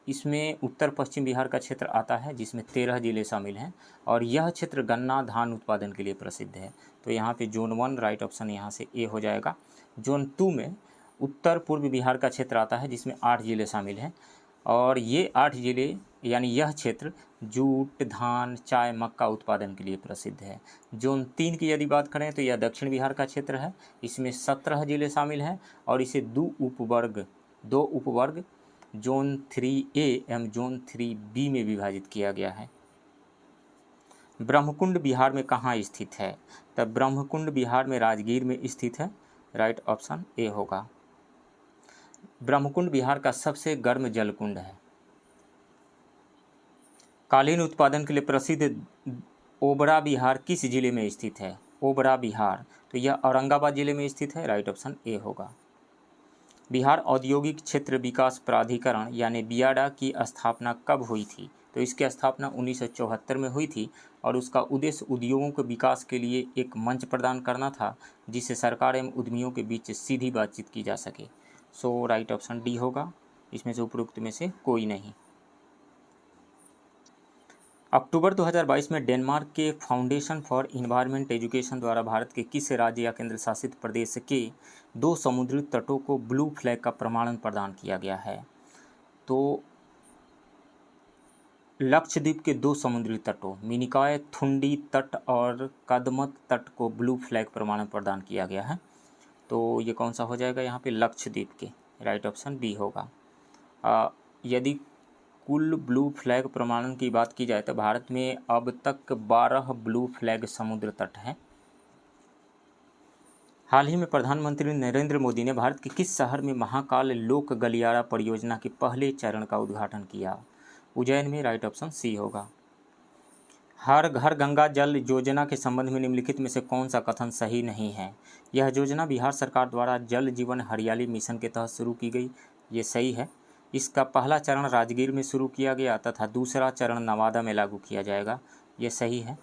इसमें उत्तर पश्चिम बिहार का क्षेत्र आता है, जिसमें 13 जिले शामिल हैं, और यह क्षेत्र गन्ना धान उत्पादन के लिए प्रसिद्ध है। तो यहाँ पे जोन 1 राइट ऑप्शन यहाँ से ए हो जाएगा। जोन 2 में उत्तर पूर्व बिहार का क्षेत्र आता है, जिसमें 8 जिले शामिल हैं, और ये 8 जिले यानी यह क्षेत्र जूट, धान, चाय, मक्का उत्पादन के लिए प्रसिद्ध है। जोन 3 की यदि बात करें तो यह दक्षिण बिहार का क्षेत्र है, इसमें 17 जिले शामिल हैं, और इसे 2 उपवर्ग जोन 3A एवं जोन 3B में विभाजित किया गया है। ब्रह्मकुंड बिहार में कहाँ स्थित है? तब ब्रह्मकुंड बिहार में राजगीर में स्थित है, राइट ऑप्शन ए होगा। ब्रह्मकुंड बिहार का सबसे गर्म जलकुंड है। कालीन उत्पादन के लिए प्रसिद्ध ओबरा बिहार किस जिले में स्थित है? ओबरा बिहार, तो यह औरंगाबाद जिले में स्थित है, राइट ऑप्शन ए होगा। बिहार औद्योगिक क्षेत्र विकास प्राधिकरण यानी बियाडा की स्थापना कब हुई थी? तो इसकी स्थापना 1974 में हुई थी, और उसका उद्देश्य उद्योगों के विकास के लिए एक मंच प्रदान करना था, जिससे सरकार एवं उद्यमियों के बीच सीधी बातचीत की जा सके। सो राइट ऑप्शन डी होगा, इसमें से उपरोक्त में से कोई नहीं। अक्टूबर 2022 में डेनमार्क के फाउंडेशन फॉर इन्वायरमेंट एजुकेशन द्वारा भारत के किस राज्य या केंद्र शासित प्रदेश के 2 समुद्री तटों को ब्लू फ्लैग का प्रमाणन प्रदान किया गया है? तो लक्षद्वीप के 2 समुद्री तटों मिनिकॉय थुंडी तट और कदमत तट को ब्लू फ्लैग प्रमाणन प्रदान किया गया है। तो ये कौन सा हो जाएगा यहाँ पे? लक्षद्वीप के। राइट ऑप्शन बी होगा। यदि कुल ब्लू फ्लैग प्रमाणन की बात की जाए तो भारत में अब तक 12 ब्लू फ्लैग समुद्र तट हैं। हाल ही में प्रधानमंत्री नरेंद्र मोदी ने भारत के किस शहर में महाकाल लोक गलियारा परियोजना के पहले चरण का उद्घाटन किया? उज्जैन में। राइट ऑप्शन सी होगा। हर घर गंगा जल योजना के संबंध में निम्नलिखित में से कौन सा कथन सही नहीं है? यह योजना बिहार सरकार द्वारा जल जीवन हरियाली मिशन के तहत शुरू की गई। ये सही है। इसका पहला चरण राजगीर में शुरू किया गया तथा दूसरा चरण नवादा में लागू किया जाएगा। ये सही है।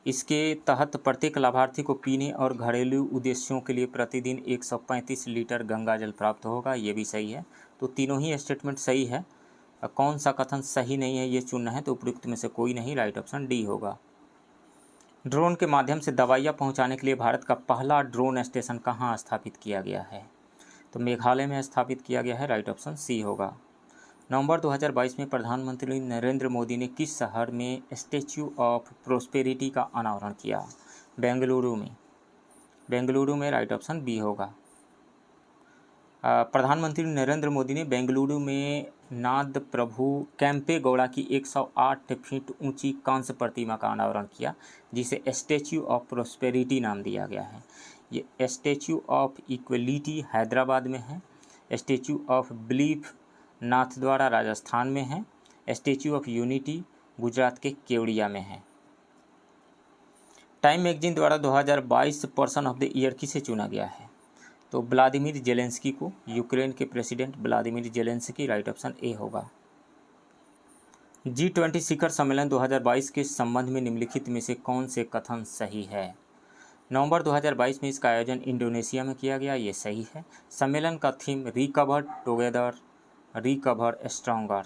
इसके तहत प्रत्येक लाभार्थी को पीने और घरेलू उद्देश्यों के लिए प्रतिदिन 135 लीटर गंगा जल प्राप्त होगा। ये भी सही है। तो तीनों ही स्टेटमेंट सही है। कौन सा कथन सही नहीं है ये चुनना है, तो उपयुक्त में से कोई नहीं। राइट ऑप्शन डी होगा। ड्रोन के माध्यम से दवाइयाँ पहुँचाने के लिए भारत का पहला ड्रोन स्टेशन कहाँ स्थापित किया गया है? तो मेघालय में स्थापित किया गया है। राइट ऑप्शन सी होगा। नवंबर 2022 में प्रधानमंत्री नरेंद्र मोदी ने किस शहर में स्टैच्यू ऑफ प्रोस्पेरिटी का अनावरण किया? बेंगलुरु में। बेंगलुरु में। राइट ऑप्शन बी होगा। प्रधानमंत्री नरेंद्र मोदी ने बेंगलुरु में नाद प्रभु कैंपेगौड़ा की 108 फीट ऊंची कांस्य प्रतिमा का अनावरण किया, जिसे स्टैच्यू ऑफ प्रोस्पेरिटी नाम दिया गया है। ये स्टैच्यू ऑफ इक्वलिटी हैदराबाद में है। Statue of belief Nathdwara Rajasthan में है। स्टैच्यू ऑफ यूनिटी गुजरात के केवड़िया में है। टाइम मैगजीन द्वारा 2022 पर्सन ऑफ द ईयर किसे चुना गया है? तो व्लादिमीर जेलेंस्की को, यूक्रेन के president Vladimir Zelensky. Right option A होगा। G20 शिखर सम्मेलन 2022 के संबंध में निम्नलिखित में से कौन से कथन सही है? नवंबर 2022 में इसका आयोजन इंडोनेशिया में किया गया। ये सही है। सम्मेलन का theme recover together recover stronger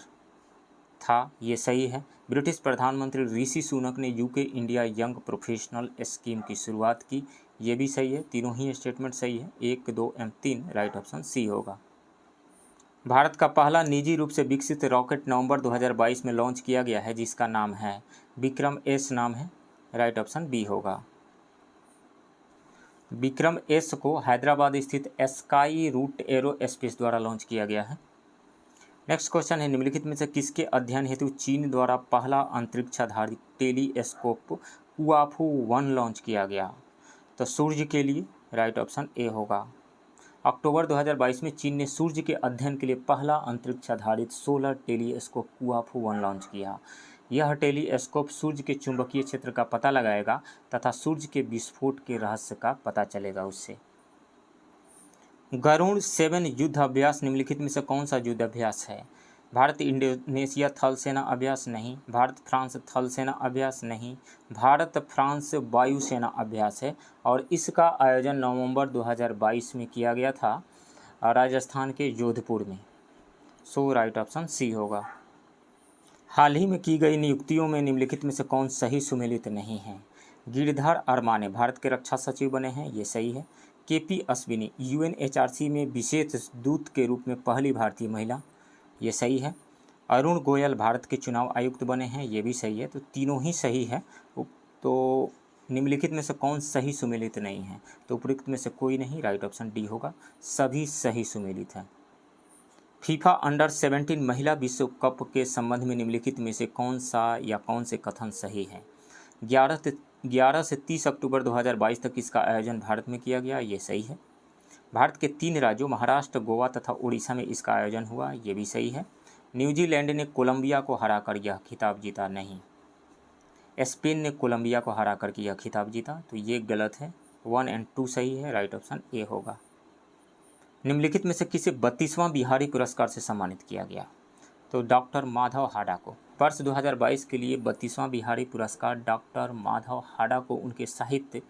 था। ये सही है। ब्रिटिश प्रधानमंत्री ऋषि सुनक ने UK India young professional scheme की शुरुआत की। ये भी सही है। तीनों ही स्टेटमेंट सही है। 1, 2 एवं 3। राइट ऑप्शन सी होगा। भारत का पहला निजी रूप से विकसित रॉकेट नवंबर 2022 में लॉन्च किया गया है, जिसका नाम है विक्रम एस नाम है। राइट ऑप्शन बी होगा। विक्रम एस को हैदराबाद स्थित स्काई रूट एरोस्पेस द्वारा लॉन्च किया गया है। नेक्स्ट क्वेश्चन है, निम्नलिखित में से किसके अध्ययन हेतु चीन द्वारा पहला अंतरिक्षाधारित टेलीस्कोप कुआफू 1 लॉन्च किया गया? तो सूर्य के लिए। राइट ऑप्शन ए होगा। अक्टूबर 2022 में चीन ने सूर्य के अध्ययन के लिए पहला अंतरिक्षाधारित सोलर टेलीस्कोप कुआफू 1 लॉन्च किया। यह टेलीस्कोप सूर्य के चुंबकीय क्षेत्र का पता लगाएगा तथा सूर्य के विस्फोट के रहस्य का पता चलेगा उससे। गरुड़ 7 युद्ध अभ्यास निम्नलिखित में से कौन सा युद्ध अभ्यास है? भारत इंडोनेशिया थल सेना अभ्यास नहीं। भारत फ्रांस थल सेना अभ्यास नहीं। भारत फ्रांस वायुसेना अभ्यास है और इसका आयोजन नवंबर 2022 में किया गया था राजस्थान के जोधपुर में। सो राइट ऑप्शन सी होगा। हाल ही में की गई नियुक्तियों में निम्नलिखित में से कौन सही सुमेलित नहीं है? गिरधर अरमाने भारत के रक्षा सचिव बने हैं। ये सही है। केपी अश्विनी UNHRC में विशेष दूत के रूप में पहली भारतीय महिला। ये सही है। अरुण गोयल भारत के चुनाव आयुक्त बने हैं। ये भी सही है। तो तीनों ही सही है। तो निम्नलिखित में से कौन सही सुमेलित नहीं है? तो उपयुक्त में से कोई नहीं। राइट ऑप्शन डी होगा। सभी सही सुमेलित हैं। फीफा अंडर 17 महिला विश्व कप के संबंध में निम्नलिखित में से कौन सा या कौन से कथन सही है? 11 से 30 अक्टूबर 2022 तक इसका आयोजन भारत में किया गया। ये सही है। भारत के 3 राज्यों महाराष्ट्र, गोवा तथा उड़ीसा में इसका आयोजन हुआ। ये भी सही है। न्यूजीलैंड ने कोलंबिया को हराकर यह खिताब जीता नहीं। स्पेन ने कोलंबिया को हराकर यह खिताब जीता। तो ये गलत है। 1 और 2 सही है। राइट ऑप्शन ए होगा। निम्नलिखित में से किसे 32वां बिहारी पुरस्कार से सम्मानित किया गया? तो डॉक्टर माधव हाडा को। वर्ष 2022 के लिए 32वां बिहारी पुरस्कार डॉक्टर माधव हाडा को उनके साहित्य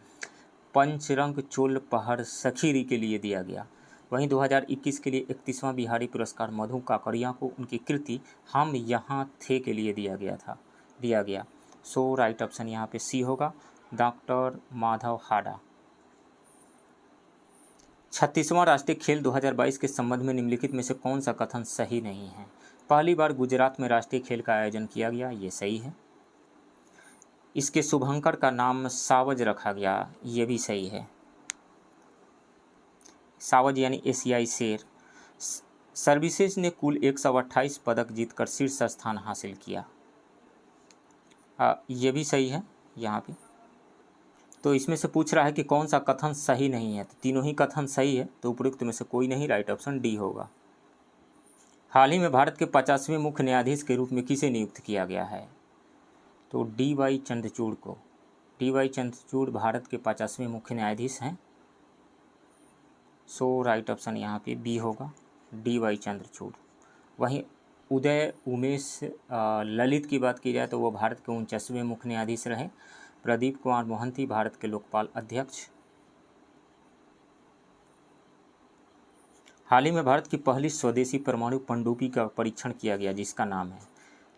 पंचरंग चोल पहर सखीरी के लिए दिया गया। वहीं 2021 के लिए 31वां बिहारी पुरस्कार मधु काकड़िया को उनकी कृति हम यहाँ थे के लिए दिया गया। सो राइट ऑप्शन यहाँ पे सी होगा, डॉक्टर माधव हाडा। 36वां राष्ट्रीय खेल 2022 के संबंध में निम्नलिखित में से कौन सा कथन सही नहीं है? पहली बार गुजरात में राष्ट्रीय खेल का आयोजन किया गया, ये सही है। इसके शुभंकर का नाम सावज रखा गया, ये भी सही है। सावज यानी एशियाई शेर। सर्विसेज ने कुल 128 पदक जीतकर शीर्ष स्थान हासिल किया, ये भी सही है यहाँ पे। तो इसमें से पूछ रहा है कि कौन सा कथन सही नहीं है, तो तीनों ही कथन सही है, तो उपयुक्त में से कोई नहीं, राइट ऑप्शन डी होगा। हाल ही में भारत के 50वें मुख्य न्यायाधीश के रूप में किसे नियुक्त किया गया है, तो डी.वाई. चंद्रचूड़ को। डी.वाई. चंद्रचूड़ भारत के 50वें मुख्य न्यायाधीश हैं, सो राइट ऑप्शन यहाँ पे बी होगा, डी.वाई. चंद्रचूड़। वहीं उदय उमेश ललित की बात की जाए तो वो भारत के 49वें मुख्य न्यायाधीश रहे। प्रदीप कुमार मोहंती भारत के लोकपाल अध्यक्ष। हाल ही में भारत की पहली स्वदेशी परमाणु पनडुब्बी का परीक्षण किया गया, जिसका नाम है,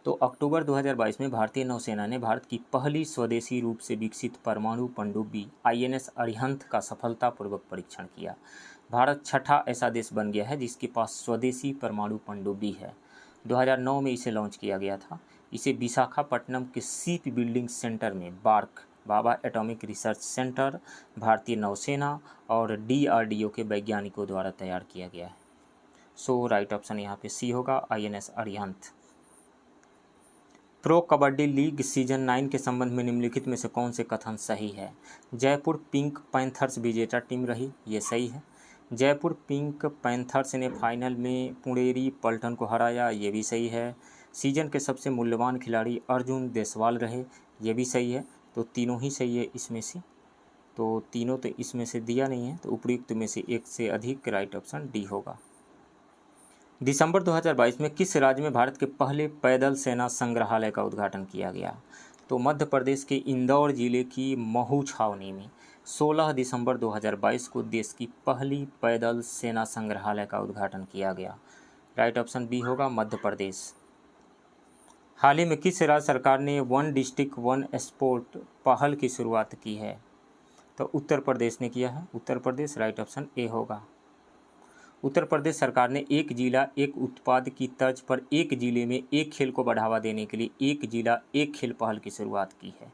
तो अक्टूबर 2022 में भारतीय नौसेना ने भारत की पहली स्वदेशी रूप से विकसित परमाणु पनडुब्बी INS अरिहंत का सफलतापूर्वक परीक्षण किया। भारत छठा ऐसा देश बन गया है जिसके पास स्वदेशी परमाणु पनडुब्बी है। 2009 में इसे लॉन्च किया गया था। इसे विशाखापट्टनम के शिप बिल्डिंग सेंटर में बार्क बाबा एटॉमिक रिसर्च सेंटर, भारतीय नौसेना और DRDO के वैज्ञानिकों द्वारा तैयार किया गया है। सो राइट ऑप्शन यहाँ पे सी होगा, INS Arihant. Pro kabaddi league season 9 के संबंध में निम्नलिखित में से कौन से कथन सही है। जयपुर पिंक पैंथर्स विजेता टीम रही, ये सही है। जयपुर पिंक पैंथर्स ने फाइनल में पुणेरी पल्टन को हराया, ये भी सही है। सीजन के सबसे मूल्यवान खिलाड़ी अर्जुन देसवाल रहे, ये भी सही है। तो तीनों ही सही है इसमें से, तो तीनों तो इसमें से दिया नहीं है, तो उपयुक्त में से एक से अधिक, राइट ऑप्शन डी होगा। दिसंबर 2022 में किस राज्य में भारत के पहले पैदल सेना संग्रहालय का उद्घाटन किया गया, तो मध्य प्रदेश के इंदौर जिले की महू छावनी में 16 दिसंबर 2022 को देश की पहली पैदल सेना संग्रहालय का उद्घाटन किया गया, राइट ऑप्शन बी होगा, मध्य प्रदेश। हाल ही में किस राज्य सरकार ने वन डिस्ट्रिक्ट वन स्पोर्ट पहल की शुरुआत की है, तो उत्तर प्रदेश ने किया है, Uttar Pradesh, right option A होगा। उत्तर प्रदेश सरकार ने एक जिला एक उत्पाद की तर्ज पर एक जिले में एक खेल को बढ़ावा देने के लिए एक जिला एक खेल पहल की शुरुआत की है।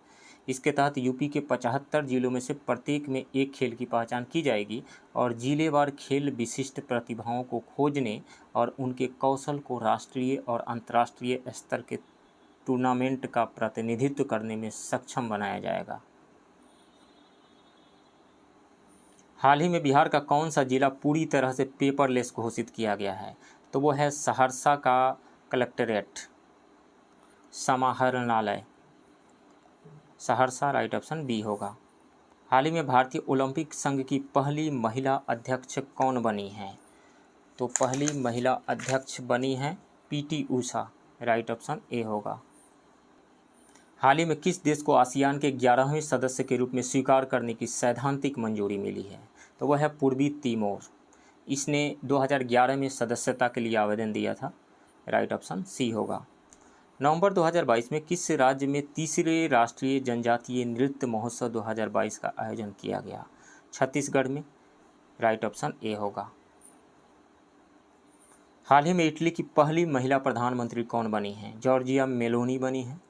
इसके तहत यूपी के 75 जिलों में से प्रत्येक में एक खेल की पहचान की जाएगी और जिलेवार खेल विशिष्ट प्रतिभाओं को खोजने और उनके कौशल को राष्ट्रीय और अंतर्राष्ट्रीय स्तर के टूर्नामेंट का प्रतिनिधित्व करने में सक्षम बनाया जाएगा। हाल ही में बिहार का कौन सा जिला पूरी तरह से पेपरलेस घोषित किया गया है, तो वो है सहरसा का कलेक्ट्रेट समाहरणालय, सहरसा, राइट ऑप्शन बी होगा। हाल ही में भारतीय ओलंपिक संघ की पहली महिला अध्यक्ष कौन बनी है, तो पहली महिला अध्यक्ष बनी है PT Usha, right option A होगा। हाल ही में किस देश को आसियान के 11वें सदस्य के रूप में स्वीकार करने की सैद्धांतिक मंजूरी मिली है, तो वह है पूर्वी तिमोर। इसने 2011 में सदस्यता के लिए आवेदन दिया था, राइट ऑप्शन सी होगा। नवंबर 2022 में किस राज्य में तीसरे राष्ट्रीय जनजातीय नृत्य महोत्सव 2022 का आयोजन किया गया, छत्तीसगढ़ में, राइट ऑप्शन ए होगा। हाल ही में इटली की पहली महिला प्रधानमंत्री कौन बनी है, जॉर्जिया मेलोनी बनी है,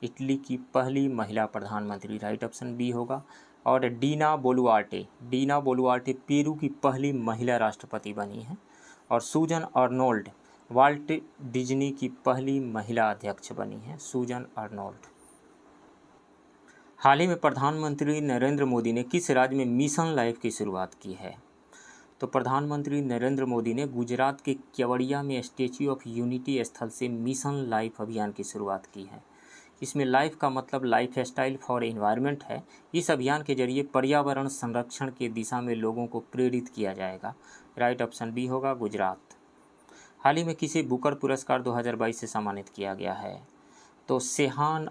इटली की पहली महिला प्रधानमंत्री, राइट ऑप्शन बी होगा। और डीना बोलुआर्टे पेरू की पहली महिला राष्ट्रपति बनी है। और सूजन अर्नोल्ड वाल्ट डिज्नी की पहली महिला अध्यक्ष बनी है, सूजन अर्नोल्ड। हाल ही में प्रधानमंत्री नरेंद्र मोदी ने किस राज्य में मिशन लाइफ की शुरुआत की है, तो प्रधानमंत्री नरेंद्र मोदी ने गुजरात के केवड़िया में स्टैच्यू ऑफ यूनिटी स्थल से मिशन लाइफ अभियान की शुरुआत की है। इसमें लाइफ का मतलब लाइफ स्टाइल फॉर एनवायरनमेंट है। इस अभियान के जरिए पर्यावरण संरक्षण के दिशा में लोगों को प्रेरित किया जाएगा, राइट ऑप्शन बी होगा, गुजरात। हाल ही में किसे बुकर पुरस्कार 2022 से सम्मानित किया गया है, तो सेहान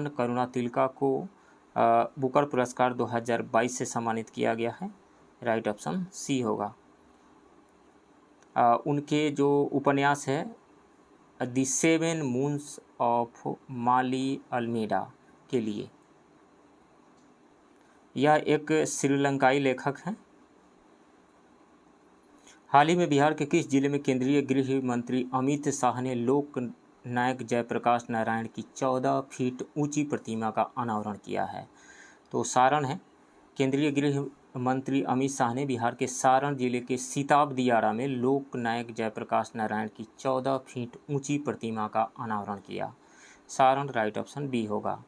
करुणा तिलका को बुकर पुरस्कार 2022 से सम्मानित किया गया है, राइट ऑप्शन सी होगा। उनके जो उपन्यास है the 7 moons of Maali Almeida के लिए, यह एक श्रीलंकाई लेखक हैं। हाल ही में बिहार के किस जिले में केंद्रीय गृह मंत्री अमित शाह ने लोक नायक जयप्रकाश नारायण की 14 फीट ऊंची प्रतिमा का अनावरण किया है? तो सारण है। केंद्रीय गृह मंत्री अमित शाह ने बिहार के सारण जिले के सीताब दियारा में लोक नायक जयप्रकाश नारायण की 14 फीट ऊंची प्रतिमा का अनावरण किया। सारण राइट ऑप्शन बी होगा।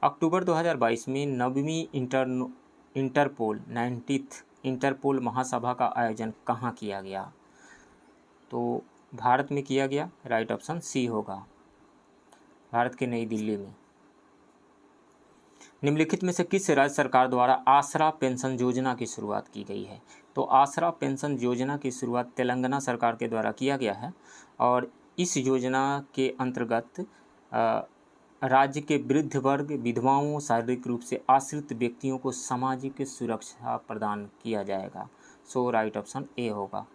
अक्टूबर 2022 में 9वीं इंटरपोल 90th इंटरपोल महासभा का आयोजन कहाँ किया गया? तो भारत में किया गया, राइट ऑप्शन सी होगा, भारत के नई दिल्ली में। निम्नलिखित में से किस राज्य सरकार द्वारा आसरा पेंशन योजना की शुरुआत की गई है? तो आसरा पेंशन योजना की शुरुआत तेलंगाना सरकार के द्वारा किया गया है और इस योजना के अंतर्गत राज्य के वृद्ध वर्ग, विधवाओं, शारीरिक रूप से आश्रित व्यक्तियों को सामाजिक सुरक्षा प्रदान किया जाएगा। सो राइट ऑप्शन ए होगा।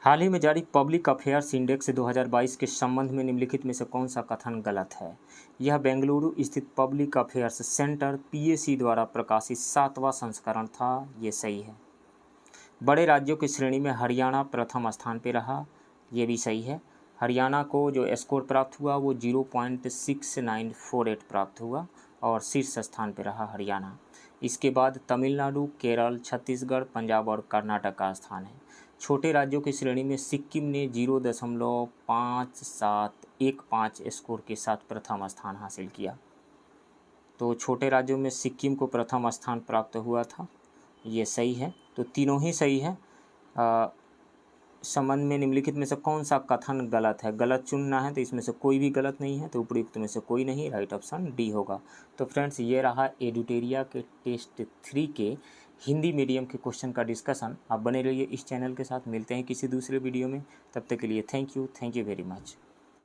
हाल ही में जारी पब्लिक अफेयर्स इंडेक्स 2022 के संबंध में निम्नलिखित में से कौन सा कथन गलत है? यह बेंगलुरु स्थित पब्लिक अफेयर्स सेंटर PAC द्वारा प्रकाशित 7वां संस्करण था, ये सही है। बड़े राज्यों की श्रेणी में हरियाणा प्रथम स्थान पर रहा, ये भी सही है। हरियाणा को जो स्कोर प्राप्त हुआ वो 0.6948 प्राप्त हुआ और शीर्ष स्थान पर रहा हरियाणा। इसके बाद तमिलनाडु, केरल, छत्तीसगढ़, पंजाब और कर्नाटक का स्थान है। छोटे राज्यों की श्रेणी में सिक्किम ने 0.5715 स्कोर के साथ प्रथम स्थान हासिल किया। तो छोटे राज्यों में सिक्किम को प्रथम स्थान प्राप्त हुआ था, ये सही है। तो तीनों ही सही है। संबंध में निम्नलिखित में से कौन सा कथन गलत है? गलत चुनना है तो इसमें से कोई भी गलत नहीं है, तो उपयुक्त में से कोई नहीं, राइट ऑप्शन डी होगा। तो फ्रेंड्स, ये रहा एडुटेरिया के टेस्ट 3 के हिंदी मीडियम के क्वेश्चन का डिस्कशन। आप बने रहिए इस चैनल के साथ। मिलते हैं किसी दूसरे वीडियो में, तब तक के लिए थैंक यू वेरी मच।